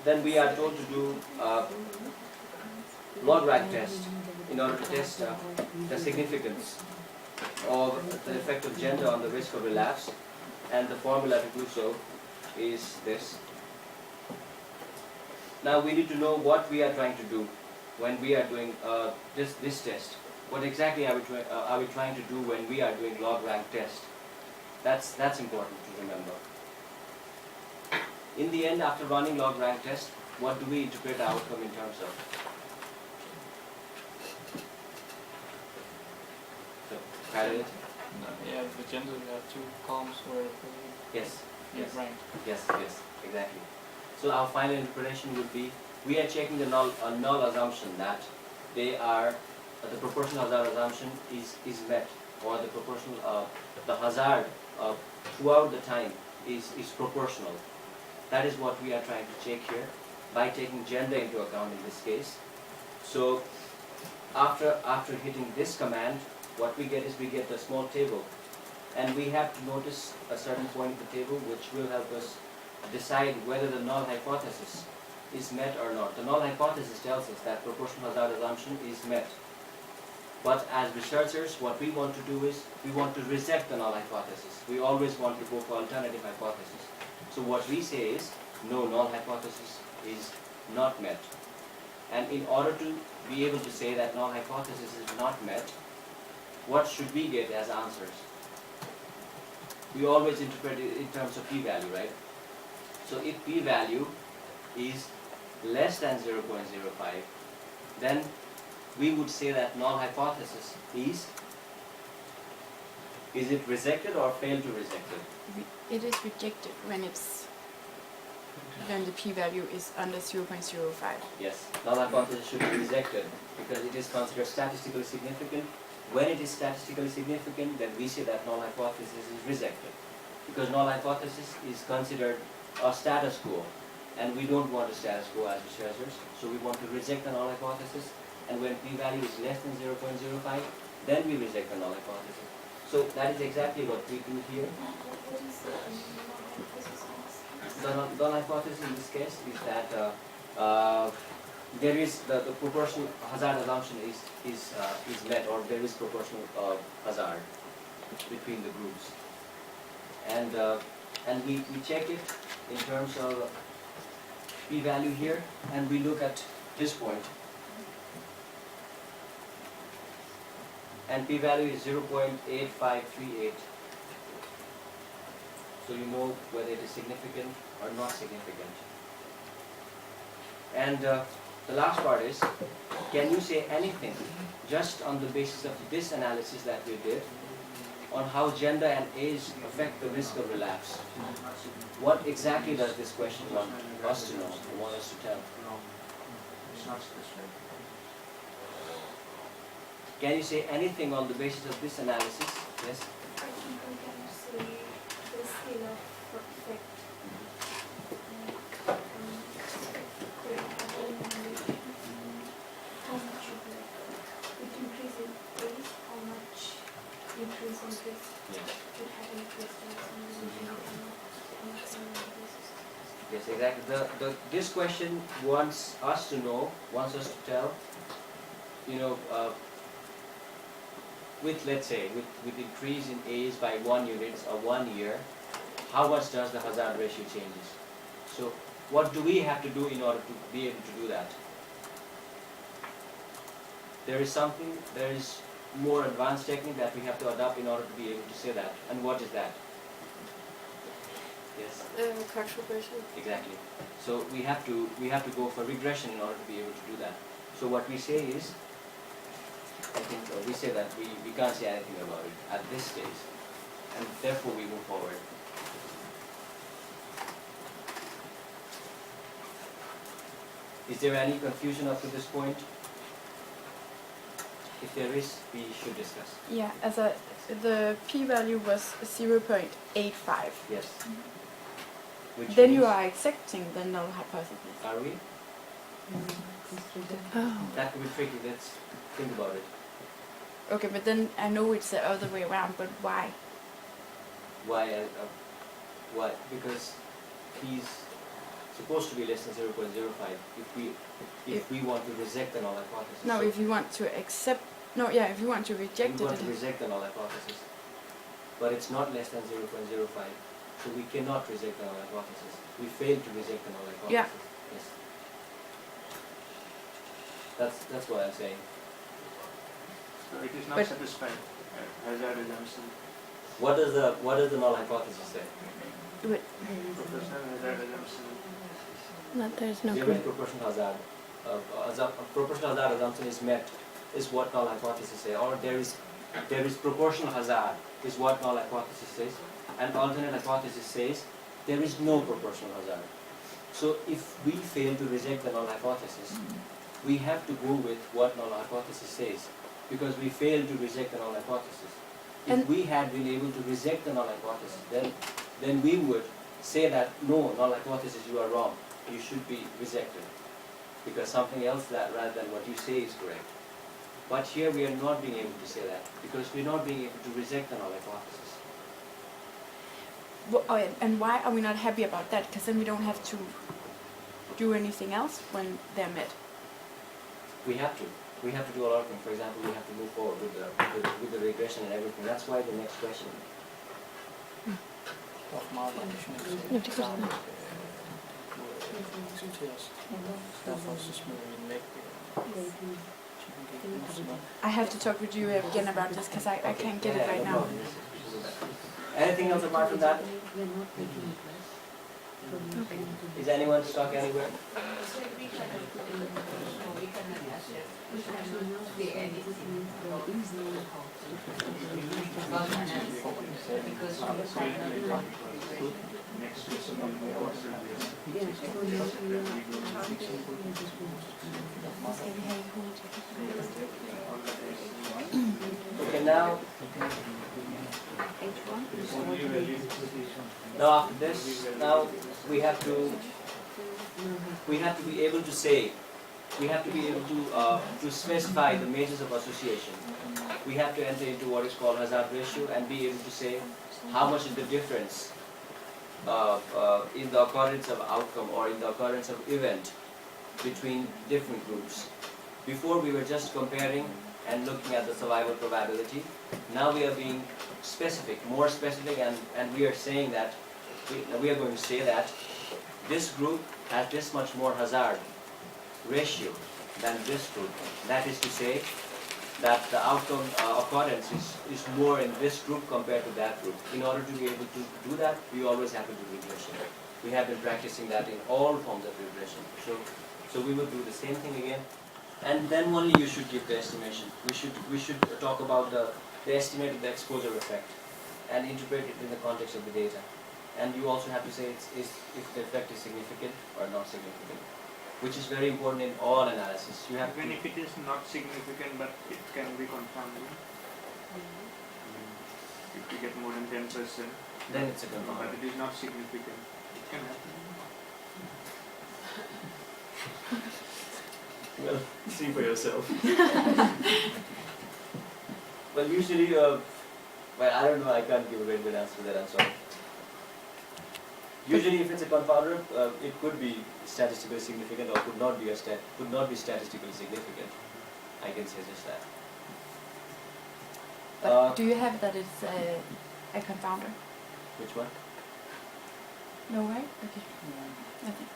S1: Then we are told to do log rank test in order to test the significance of the effect of gender on the risk of relapse, and the formula to do so is this. Now we need to know what we are trying to do when we are doing this test. What exactly are we trying to do when we are doing log rank test? That's important to remember. In the end, after running log rank test, what do we interpret the outcome in terms of? So, parallel?
S6: Yeah, the gender, you have 2 columns where
S1: Yes. Yes.
S6: ranked.
S1: Yes. Yes. Exactly. So our final interpretation would be: we are checking the null assumption that they are the proportional hazard assumption is met, or the proportional the hazard throughout the time is proportional. That is what we are trying to check here by taking gender into account in this case. So after hitting this command, what we get is we get a small table, and we have to notice a certain point in the table which will help us decide whether the null hypothesis is met or not. The null hypothesis tells us that proportional hazard assumption is met. But as researchers, what we want to do is we want to reject the null hypothesis. We always want to go for alternative hypothesis. So what we say is, no, null hypothesis is not met. And in order to be able to say that null hypothesis is not met, what should we get as answers? We always interpret it in terms of p-value, right? So if p-value is less than 0.05, then we would say that null hypothesis is it rejected or failed to reject it?
S2: It is rejected when the p-value is under 0.05.
S1: Yes, null hypothesis should be rejected because it is considered statistically significant. When it is statistically significant, then we say that null hypothesis is rejected, because null hypothesis is considered a status quo, and we don't want a status quo as researchers, so we want to reject the null hypothesis. And when p-value is less than 0.05, then we reject the null hypothesis. So that is exactly what we do here. The null hypothesis in this case is that there is the proportional hazard assumption is met, or there is proportional hazard between the groups, and we check it in terms of p-value here, and we look at this point, and p-value is 0.8538. So you know whether it is significant or not significant. And the last part is, can you say anything just on the basis of this analysis that we did on how gender and age affect the risk of relapse? What exactly does this question want us to know, want us to tell? Can you say anything on the basis of this analysis? Yes?
S3: I think we can say the scale of effect. How much of it increase in age, how much increase in risk
S1: Yes.
S3: would have increased
S1: Yes, exactly. This question wants us to know, wants us to tell, with, let's say, with increase in age by 1 unit or 1 year, how much does the hazard ratio changes? So what do we have to do in order to be able to do that? There is more advanced technique that we have to adopt in order to be able to say that. And what is that? Yes.
S7: Contribution.
S1: Exactly. So we have to go for regression in order to be able to do that. So what we say is, I think we say that we can't say anything about it at this stage, and therefore we move forward. Is there any confusion up to this point? If there is, we should discuss.
S2: Yeah, the p-value was 0.85.
S1: Yes. Which
S2: Then you
S1: means-
S2: are accepting the null hypothesis.
S1: Are we?
S2: Oh.
S1: That could be tricky. Let's think about it.
S2: Okay, but then I know it's the other way around, but why?
S1: Why? Why? Because he's supposed to be less than 0.05 if we want to reject the null hypothesis.
S2: No,
S1: So
S2: if you want to accept, no, yeah, if you want to reject
S1: we want
S2: it,
S1: to reject the null hypothesis, but it's not less than 0.05, so we cannot reject the null hypothesis. We fail to reject the null hypothesis.
S2: Yeah.
S1: Yes. That's what I'm saying.
S4: So it is not
S2: But-
S4: satisfied. Hazard assumption.
S1: What does the null hypothesis say?
S2: but
S4: Proportional hazard assumption.
S2: there's no
S1: Given
S2: proof.
S1: proportional hazard, proportional hazard assumption is met, is what null hypothesis say, or there is proportional hazard is what null hypothesis says, and alternate hypothesis says there is no proportional hazard. So if we fail to reject the null hypothesis, we have to go with what null hypothesis says, because we failed to reject the null hypothesis. If
S2: And-
S1: we had been able to reject the null hypothesis, then we would say that no, null hypothesis, you are wrong, you should be rejected, because something else that rather than what you say is correct. But here we are not being able to say that, because we are not being able to reject the null hypothesis.
S2: And why are we not happy about that? Because then we don't have to do anything else when they're met.
S1: We have to. We have to do a lot of things. For example, we have to move forward with the regression and everything. That's why the next question.
S6: Of Marlin-Schmidt.
S2: Ja, det kan jeg. I have to talk with you again about this because I can't get it right now.
S1: Anything else apart from that? Is anyone stuck anywhere? Okay, now after this, now we have to be able to say, we have to be able to specify the measures of association. We have to enter into what is called hazard ratio and be able to say how much is the difference in the occurrence of outcome or in the occurrence of event between different groups. Before we were just comparing and looking at the survival probability. Now we are being specific, more specific, and we are saying that, we are going to say that this group has this much more hazard ratio than this group. That is to say that the outcome occurrence is more in this group compared to that group. In order to be able to do that, we always have to do regression. We have been practicing that in all forms of regression. So we will do the same thing again. And then only you should give the estimation. We should talk about the estimate of the exposure effect and interpret it in the context of the data. And you also have to say if the effect is significant or not significant, which is very important in all analysis. You have
S4: Even
S1: to,
S4: if it is not significant, but it can be confounding. If you get more than 10%,
S1: then it's a
S4: but
S1: confound.
S4: it is not significant, it can happen.
S1: Well, see for yourself. Well, usually, well, I don't know, I can't give a very good answer to that, I'm sorry. Usually, if it's a confounder, it could be statistically significant or could not be statistically significant. I can say just that.
S2: But do you have that it's a confounder?
S1: Which one?
S2: No, right? Okay. Nothing.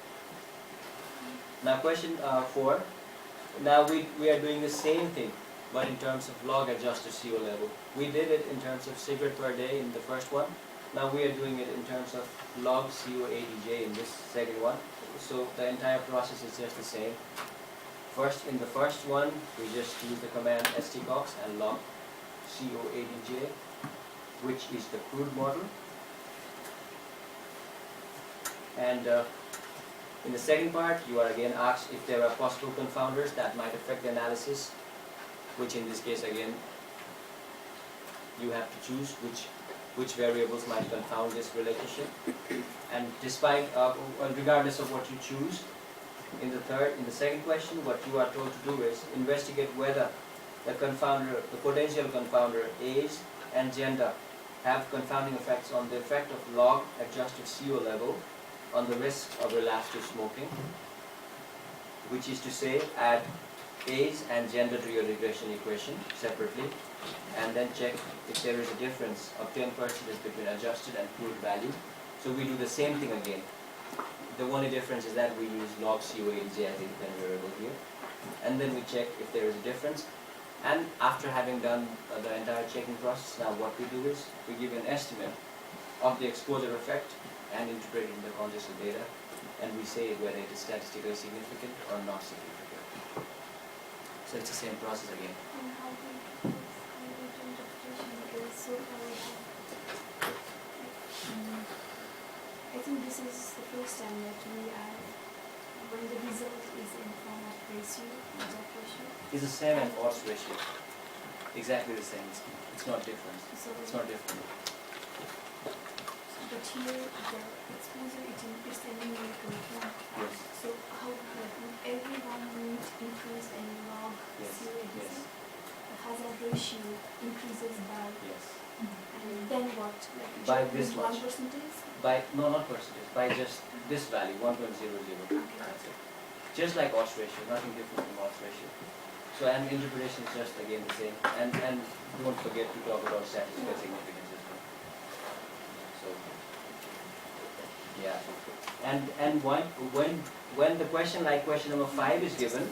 S1: Now, question 4. Now we are doing the same thing, but in terms of log adjusted CO level. We did it in terms of cigarette per day in the first one. Now we are doing it in terms of log CO/ADJ in this second one. So the entire process is just the same. First, in the first one, we just use the command stcox and log CO/ADJ, which is the crude model. And in the second part, you are again asked if there are possible confounders that might affect the analysis, which in this case again, you have to choose which variables might confound this relationship. And despite, regardless of what you choose, in the second question, what you are told to do is investigate whether the confounder, the potential confounder age and gender have confounding effects on the effect of log adjusted CO level on the risk of relapse to smoking, which is to say add age and gender to your regression equation separately, and then check if there is a difference of 10% between adjusted and pooled value. So we do the same thing again. The only difference is that we use log COAG as independent variable here, and then we check if there is a difference. And after having done the entire checking process, now what we do is we give an estimate of the exposure effect and integrate it in the context of data, and we say whether it is statistically significant or not significant. So it's the same process again.
S3: And how do you do interpretation? Because so far we have, I think this is the first time that we are, when the result is in form of ratio, exact ratio.
S1: It's the same as odds ratio. Exactly the same. It's not different.
S3: So
S1: It's not different.
S3: but here the exposure it's a numerical one.
S1: Yes.
S3: So how like everyone will increase in log
S1: Yes.
S3: COAG,
S1: Yes.
S3: the hazard ratio increases by,
S1: Yes.
S3: and then what? Like
S1: By
S3: just
S1: this much.
S3: 1%?
S1: By no, not percentage. By just this value, 1.00. That's it. Just like odds ratio, nothing different from odds ratio. So and interpretation is just again the same. And don't forget to talk about statistical significance as well. So yeah. And when the question like question number 5 is given,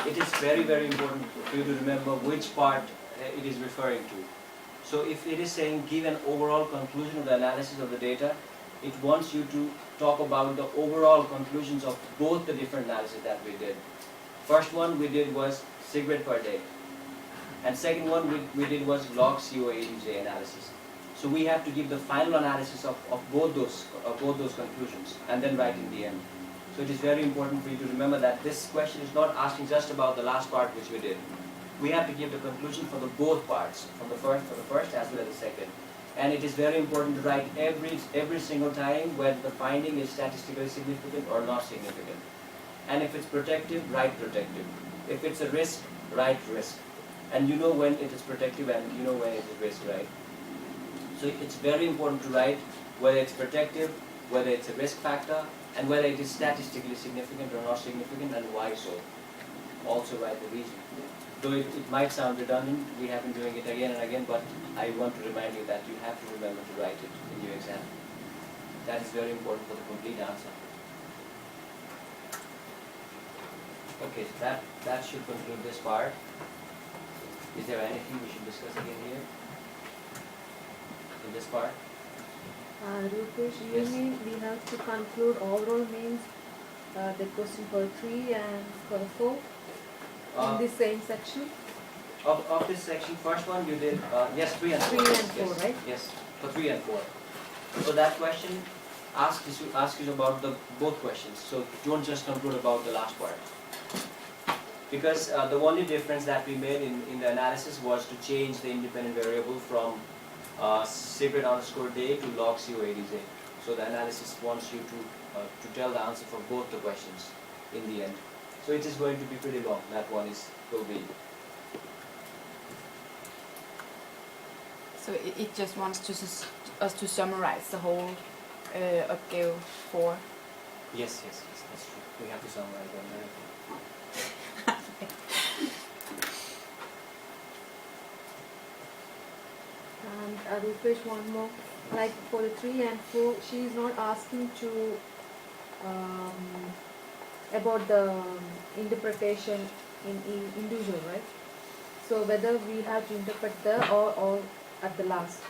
S1: it is very, very important for you to remember which part it is referring to. So if it is saying give an overall conclusion of the analysis of the data, it wants you to talk about the overall conclusions of both the different analyses that we did. First one we did was cigarette per day, and second one we did was log COAG analysis. So we have to give the final analysis of both those conclusions and then write in the end. So it is very important for you to remember that this question is not asking just about the last part which we did. We have to give the conclusion for the both parts, for the first as well as the second. And it is very important to write every single time whether the finding is statistically significant or not significant. And if it's protective, write protective. If it's a risk, write risk. And you know when it is protective and you know when it is risk, right? So it's very important to write whether it's protective, whether it's a risk factor, and whether it is statistically significant or not significant, and why so. Also write the reason. Though it might sound redundant, we have been doing it again and again, but I want to remind you that you have to remember to write it in your exam. That is very important for the complete answer. Okay, so that should conclude this part. Is there anything we should discuss again here? In this part?
S8: Rupesh, you
S1: Yes.
S8: mean we have to conclude overall means the question for 3 and for 4 in the same section?
S1: Of this section, first one you did, yes, 3 and 4.
S8: 3 and 4,
S1: yes,
S8: right?
S1: Yes, for 3 and 4. So that question asks you about both questions. So don't just conclude about the last part. Because the only difference that we made in the analysis was to change the independent variable from cigarette underscore day to log COADJ. So the analysis wants you to tell the answer for both the questions in the end. So it is going to be pretty long. That one will be.
S2: So it just wants us to summarize the whole opgave 4.
S1: Yes, that's true. We have to summarize them.
S8: And Rupesh, one more. Like for the 3 and 4, she is not asking to about the interpretation in individual, right? So whether we have to interpret the or at the last.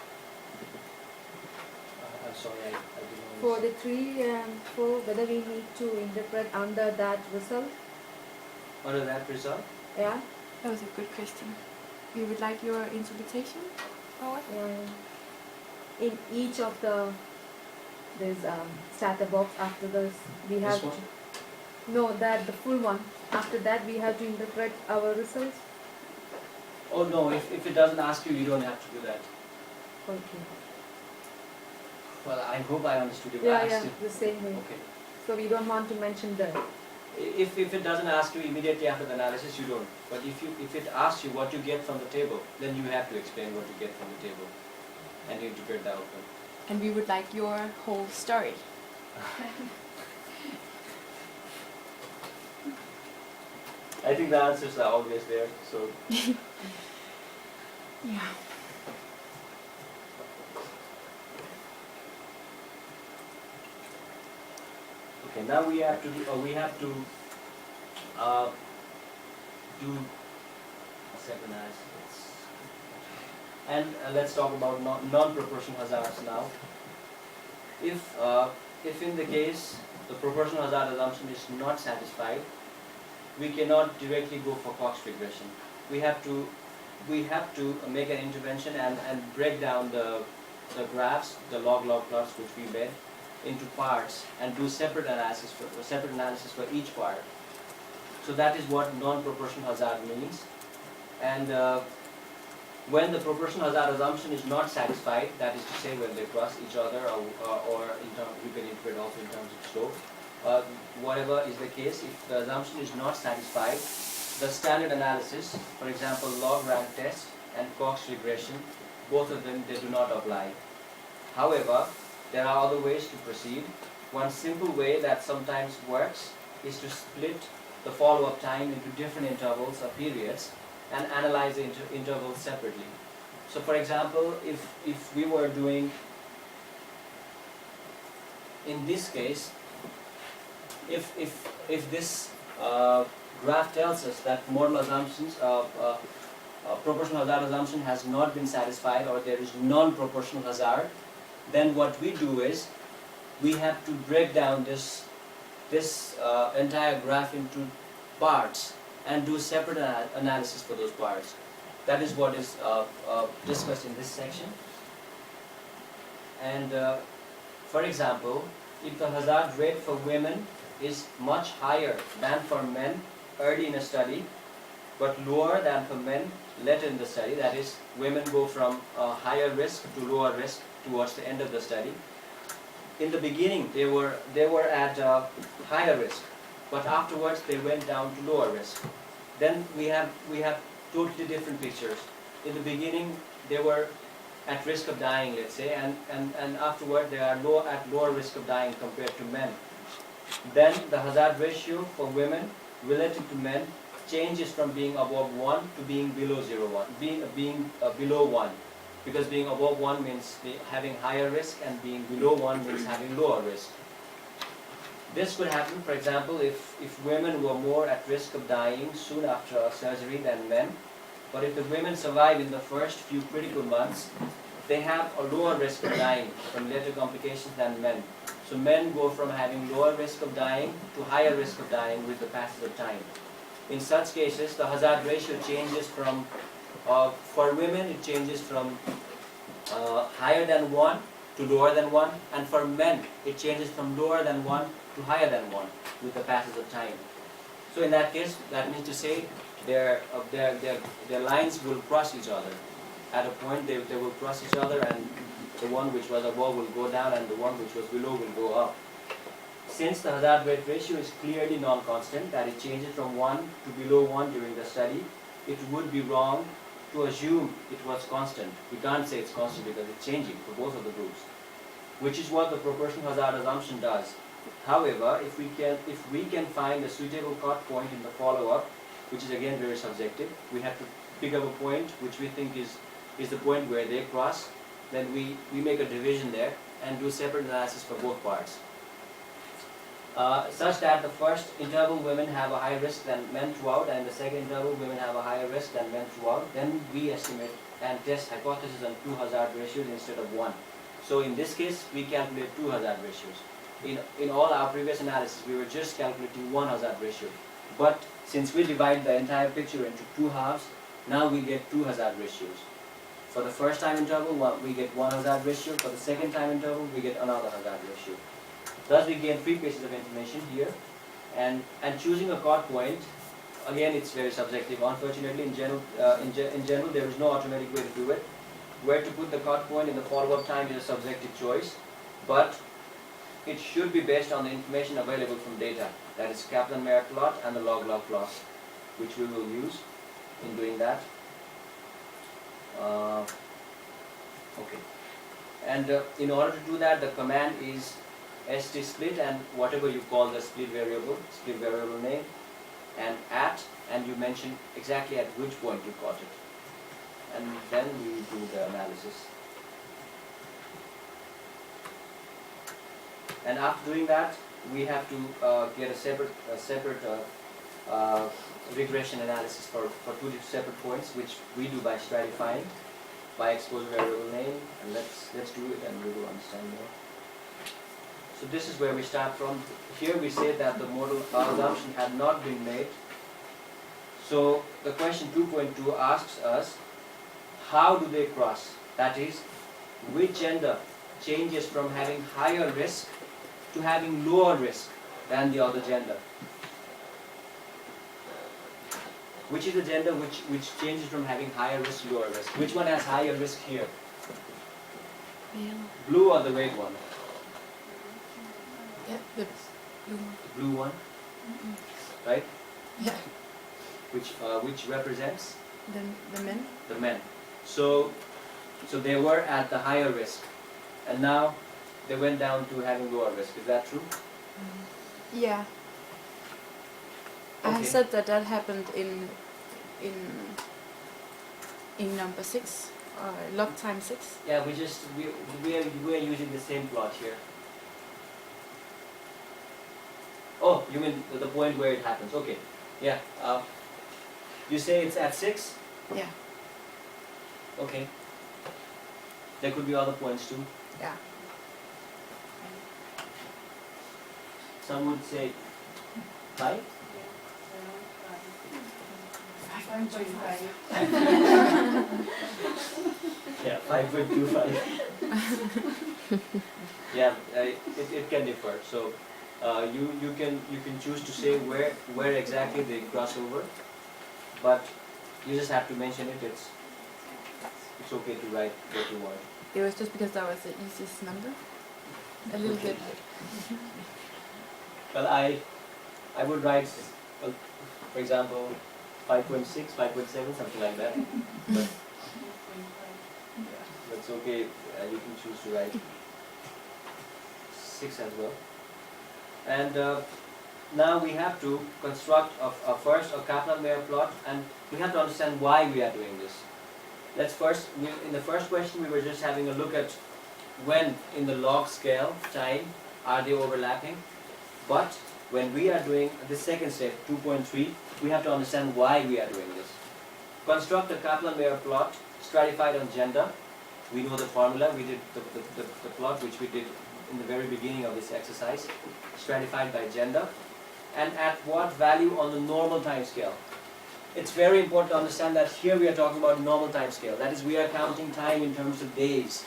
S1: I'm sorry, I didn't
S8: For
S1: understand.
S8: the 3 and 4, whether we need to interpret under that result,
S1: Under that result?
S8: yeah.
S2: That was a good question. We would like your interpretation?
S8: In each of there's starter box. After this we have
S1: This one?
S8: no, that the full one. After that we have to interpret our results.
S1: Oh no, if it doesn't ask you, you don't have to do that.
S8: Okay.
S1: Well, I hope I understood you.
S8: Yeah,
S1: asked
S8: yeah,
S1: you.
S8: the same way.
S1: Okay.
S8: So we don't want to mention that.
S1: If it doesn't ask you immediately after the analysis, you don't. But if it asks you what you get from the table, then you have to explain what you get from the table. and integrate the outcome.
S2: And we would like your whole story.
S1: I think the answers are always there, so
S2: Yeah.
S1: okay. Now we have to do a second analysis. And let's talk about non-proportional hazards now. If in the case the proportional hazard assumption is not satisfied, we cannot directly go for Cox regression. We have to make an intervention and break down the graphs, the log-log plots which we made, into parts and do separate analysis for each part. So that is what non-proportional hazard means. And when the proportional hazard assumption is not satisfied, that is to say when they cross each other, or you can integrate also in terms of slope. Whatever is the case, if the assumption is not satisfied, the standard analysis, for example, log rank test and Cox regression, both of them, they do not apply. However, there are other ways to proceed. One simple way that sometimes works is to split the follow-up time into different intervals or periods and analyze the intervals separately. So for example, if we were doing, in this case, if this graph tells us that model assumptions of proportional hazard assumption has not been satisfied, or there is non-proportional hazard, then what we do is we have to break down this entire graph into parts and do separate analysis for those parts. That is what is discussed in this section. And for example, if the hazard rate for women is much higher than for men early in a study, but lower than for men later in the study, that is, women go from higher risk to lower risk towards the end of the study. In the beginning, they were at higher risk, but afterwards they went down to lower risk. Then we have totally different pictures. In the beginning, they were at risk of dying, let's say, and afterward they are at lower risk of dying compared to men. Then the hazard ratio for women relative to men changes from being above 1 to being below 0.1, being below 1. Because being above 1 means having higher risk, and being below 1 means having lower risk. This could happen, for example, if women were more at risk of dying soon after surgery than men. But if the women survive in the first few critical months, they have a lower risk of dying from later complications than men. So men go from having lower risk of dying to higher risk of dying with the passage of time. In such cases, the hazard ratio changes from, for women it changes from higher than 1 to lower than 1, and for men it changes from lower than 1 to higher than 1 with the passage of time. So in that case, that means to say their lines will cross each other. At a point they will cross each other, and the one which was above will go down and the one which was below will go up. Since the hazard rate ratio is clearly non-constant, that it changes from 1 to below 1 during the study, it would be wrong to assume it was constant. We can't say it's constant because it's changing for both of the groups, which is what the proportional hazard assumption does. However, if we can find a suitable cut point in the follow-up, which is again very subjective, we have to pick up a point which we think is the point where they cross, then we make a division there and do separate analysis for both parts. Such that the first interval women have a higher risk than men throughout, and the second interval women have a higher risk than men throughout. Then we estimate and test hypothesis on 2 hazard ratios instead of 1. So in this case, we calculate 2 hazard ratios. In all our previous analysis, we were just calculating 1 hazard ratio. But since we divide the entire picture into 2 halves, now we get 2 hazard ratios. For the first time interval, we get 1 hazard ratio. For the second time interval, we get another hazard ratio. Thus, we gain 3 pieces of information here. And choosing a cut point, again, it's very subjective. Unfortunately, in general, there is no automatic way to do it. Where to put the cut point in the follow-up time is a subjective choice, but it should be based on the information available from data. That is Kaplan-Meier plot and the log-log plot, which we will use in doing that. Okay. And in order to do that, the command is st split and whatever you call the split variable name, and at, and you mention exactly at which point you got it. And then we do the analysis. And after doing that, we have to get a separate regression analysis for two separate points, which we do by stratifying by exposure variable name. And let's do it, and we will understand more. So this is where we start from. Here we say that the modal assumption had not been made. So the question 2.2 asks us, how do they cross? That is, which gender changes from having higher risk to having lower risk than the other gender? Which is the gender which changes from having higher risk to lower risk? Which one has higher risk here? Blue or the red one?
S2: Yeah, the blue one.
S1: The blue one, right?
S2: Yeah.
S1: Which represents
S2: The men.
S1: the men. So they were at the higher risk, and now they went down to having lower risk. Is that true?
S2: Yeah. I
S1: Okay.
S2: have said that happened in number 6, log time 6.
S1: Yeah, we are using the same plot here. Oh, you mean the point where it happens? Okay. Yeah. You say it's at 6?
S2: Yeah.
S1: Okay. There could be other points too.
S2: Yeah.
S1: Some would say 5.
S5: 5.25.
S1: Yeah, 5.25. Yeah, it can differ. So you can choose to say where exactly they cross over, but you just have to mention it. It's okay to write what you want.
S2: It was just because that was the easiest number. A little bit.
S1: Well, I would write, for example, 5.6, 5.7, something like that. But that's okay. You can choose to write 6 as well. And now we have to construct first a Kaplan-Meier plot, and we have to understand why we are doing this. Let's first, in the first question, we were just having a look at when in the log scale time are they overlapping. But when we are doing the second step, 2.3, we have to understand why we are doing this. Construct a Kaplan-Meier plot stratified on gender. We know the formula. We did the plot which we did in the very beginning of this exercise, stratified by gender. And at what value on the normal time scale? It's very important to understand that here we are talking about normal time scale. That is, we are counting time in terms of days.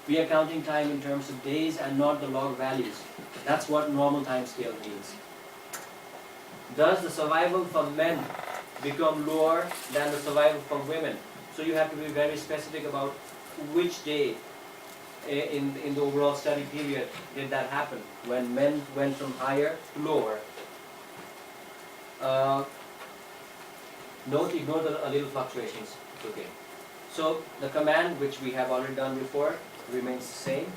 S1: We are counting time in terms of days and not the log values. That's what normal time scale means. Does the survival for men become lower than the survival for women? So you have to be very specific about which day in the overall study period did that happen, when men went from higher to lower. Ignore the little fluctuations. It's okay. So the command, which we have already done before, remains the same.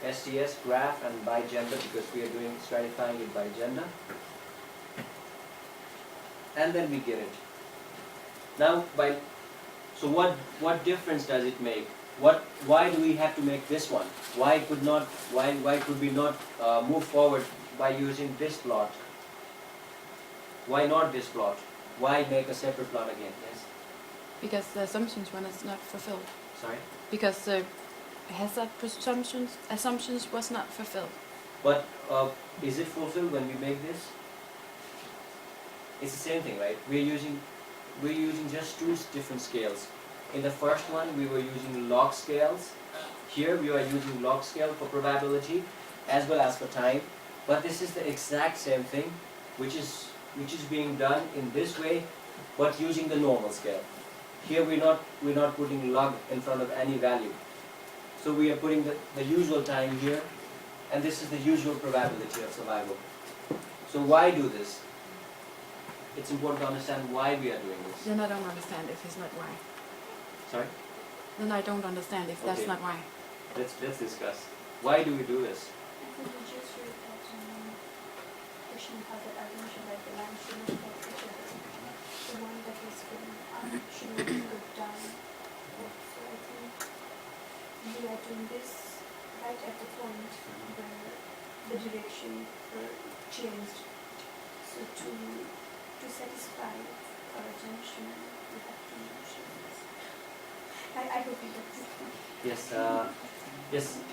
S1: STS, graph, and by gender, because we are doing stratifying it by gender. And then we get it. Now, so what difference does it make? Why do we have to make this one? Why could we not move forward by using this plot? Why not this plot? Why make a separate plot again? Yes.
S2: Because the assumptions one is not fulfilled.
S1: Sorry.
S2: Because the hazard assumptions was not fulfilled.
S1: But is it fulfilled when we make this? It's the same thing, right? We're using just two different scales. In the first one, we were using log scales. Here, we are using log scale for probability as well as for time. But this is the exact same thing, which is being done in this way, but using the normal scale. Here, we're not putting log in front of any value. So we are putting the usual time here, and this is the usual probability of survival. So why do this? It's important to understand why we are doing this.
S2: Then I don't understand if it's not why.
S1: Sorry?
S2: Then I don't understand if that's
S1: Okay.
S2: not why.
S1: let's discuss. Why do we do this?
S3: I think we just read that question how the attention like the line should not touch each other. The one that is going up should not go down. So I think we are doing this right at the point where the direction changed. So to satisfy our attention, we have to change this. I hope you get this.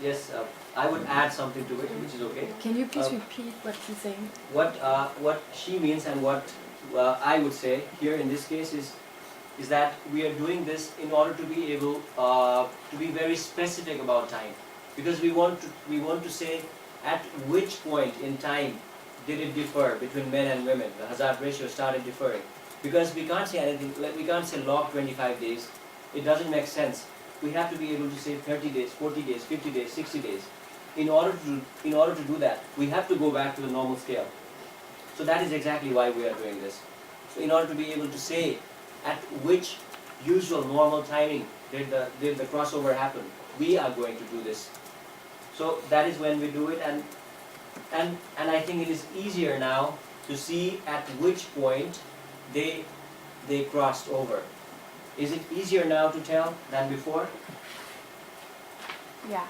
S1: Yes. I would add something to it, which is okay.
S2: Can you please repeat what he's saying?
S1: What she means and what I would say here in this case is that we are doing this in order to be able to be very specific about time, because we want to say at which point in time did it differ between men and women. The hazard ratio started differing, because we can't say anything. Like we can't say log 25 days. It doesn't make sense. We have to be able to say 30 days, 40 days, 50 days, 60 days. In order to do that, we have to go back to the normal scale. So that is exactly why we are doing this. So in order to be able to say at which usual normal timing did the crossover happen, we are going to do this. So that is when we do it, and I think it is easier now to see at which point they crossed over. Is it easier now to tell than before?
S2: Yeah.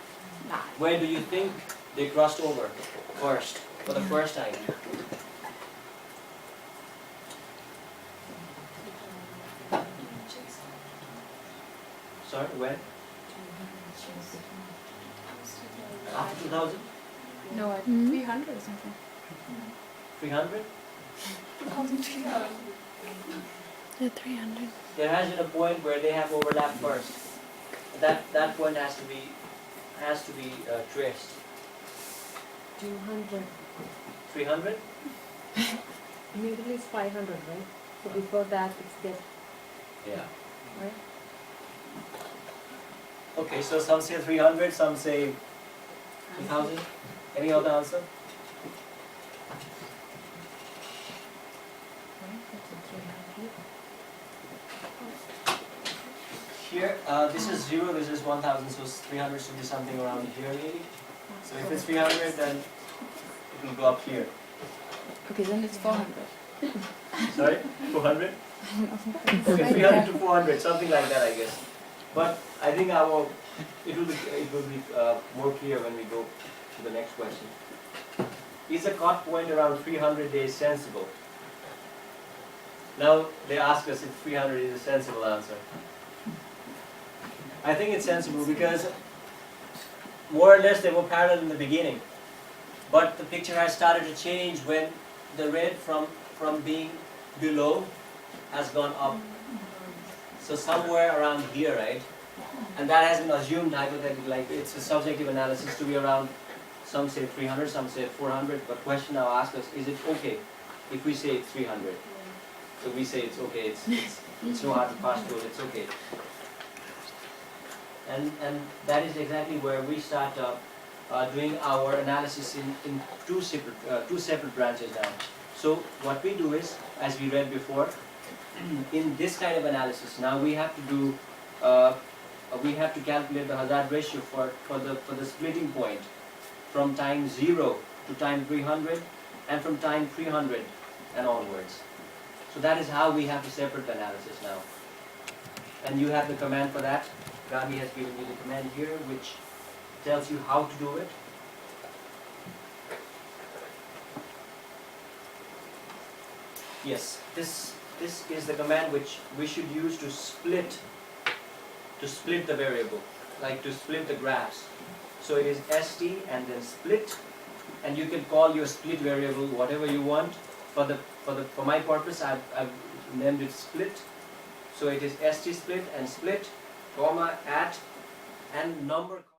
S2: Nah.
S1: Where do you think they crossed over first, for the first time? Sorry, when? After 2000?
S2: No, at 300 or something.
S1: 300?
S2: Yeah, 300.
S1: There has been a point where they have overlapped first. That point has to be traced.
S8: 200.
S1: 300?
S8: Immediately it's 500, right? So before that it's dead,
S1: Yeah.
S8: right?
S1: Okay, so some say 300, some say 2000. Any other answer? Here, this is 0, this is 1000, so 300 should be something around here maybe. So if it's 300, then it will go up here.
S2: Okay, then it's 400.
S1: Sorry, 400? Okay, 300 to 400, something like that, I guess. But I think it will be more clear when we go to the next question. Is a cut point around 300 days sensible? Now they ask us if 300 is a sensible answer. I think it's sensible because more or less they were parallel in the beginning, but the picture has started to change when the red from being below has gone up. So somewhere around here, right? And that has been assumed hypothetically, like it's a subjective analysis to be around, some say 300, some say 400, but question now asks us, is it okay if we say it's 300? So we say it's okay, it's so hard to pass through, it's okay. And that is exactly where we start doing our analysis in two separate branches now. So what we do is, as we read before, in this kind of analysis, now we have to do, we have to calculate the hazard ratio for the splitting point from time 0 to time 300 and from time 300 and onwards. So that is how we have to separate the analysis now. And you have the command for that. Gabi has given you the command here which tells you how to do it. Yes, this is the command which we should use to split the variable, like to split the graphs. So it is st and then split, and you can call your split variable whatever you want. For my purpose, I've named it split. So it is st split and split, comma, at, and number.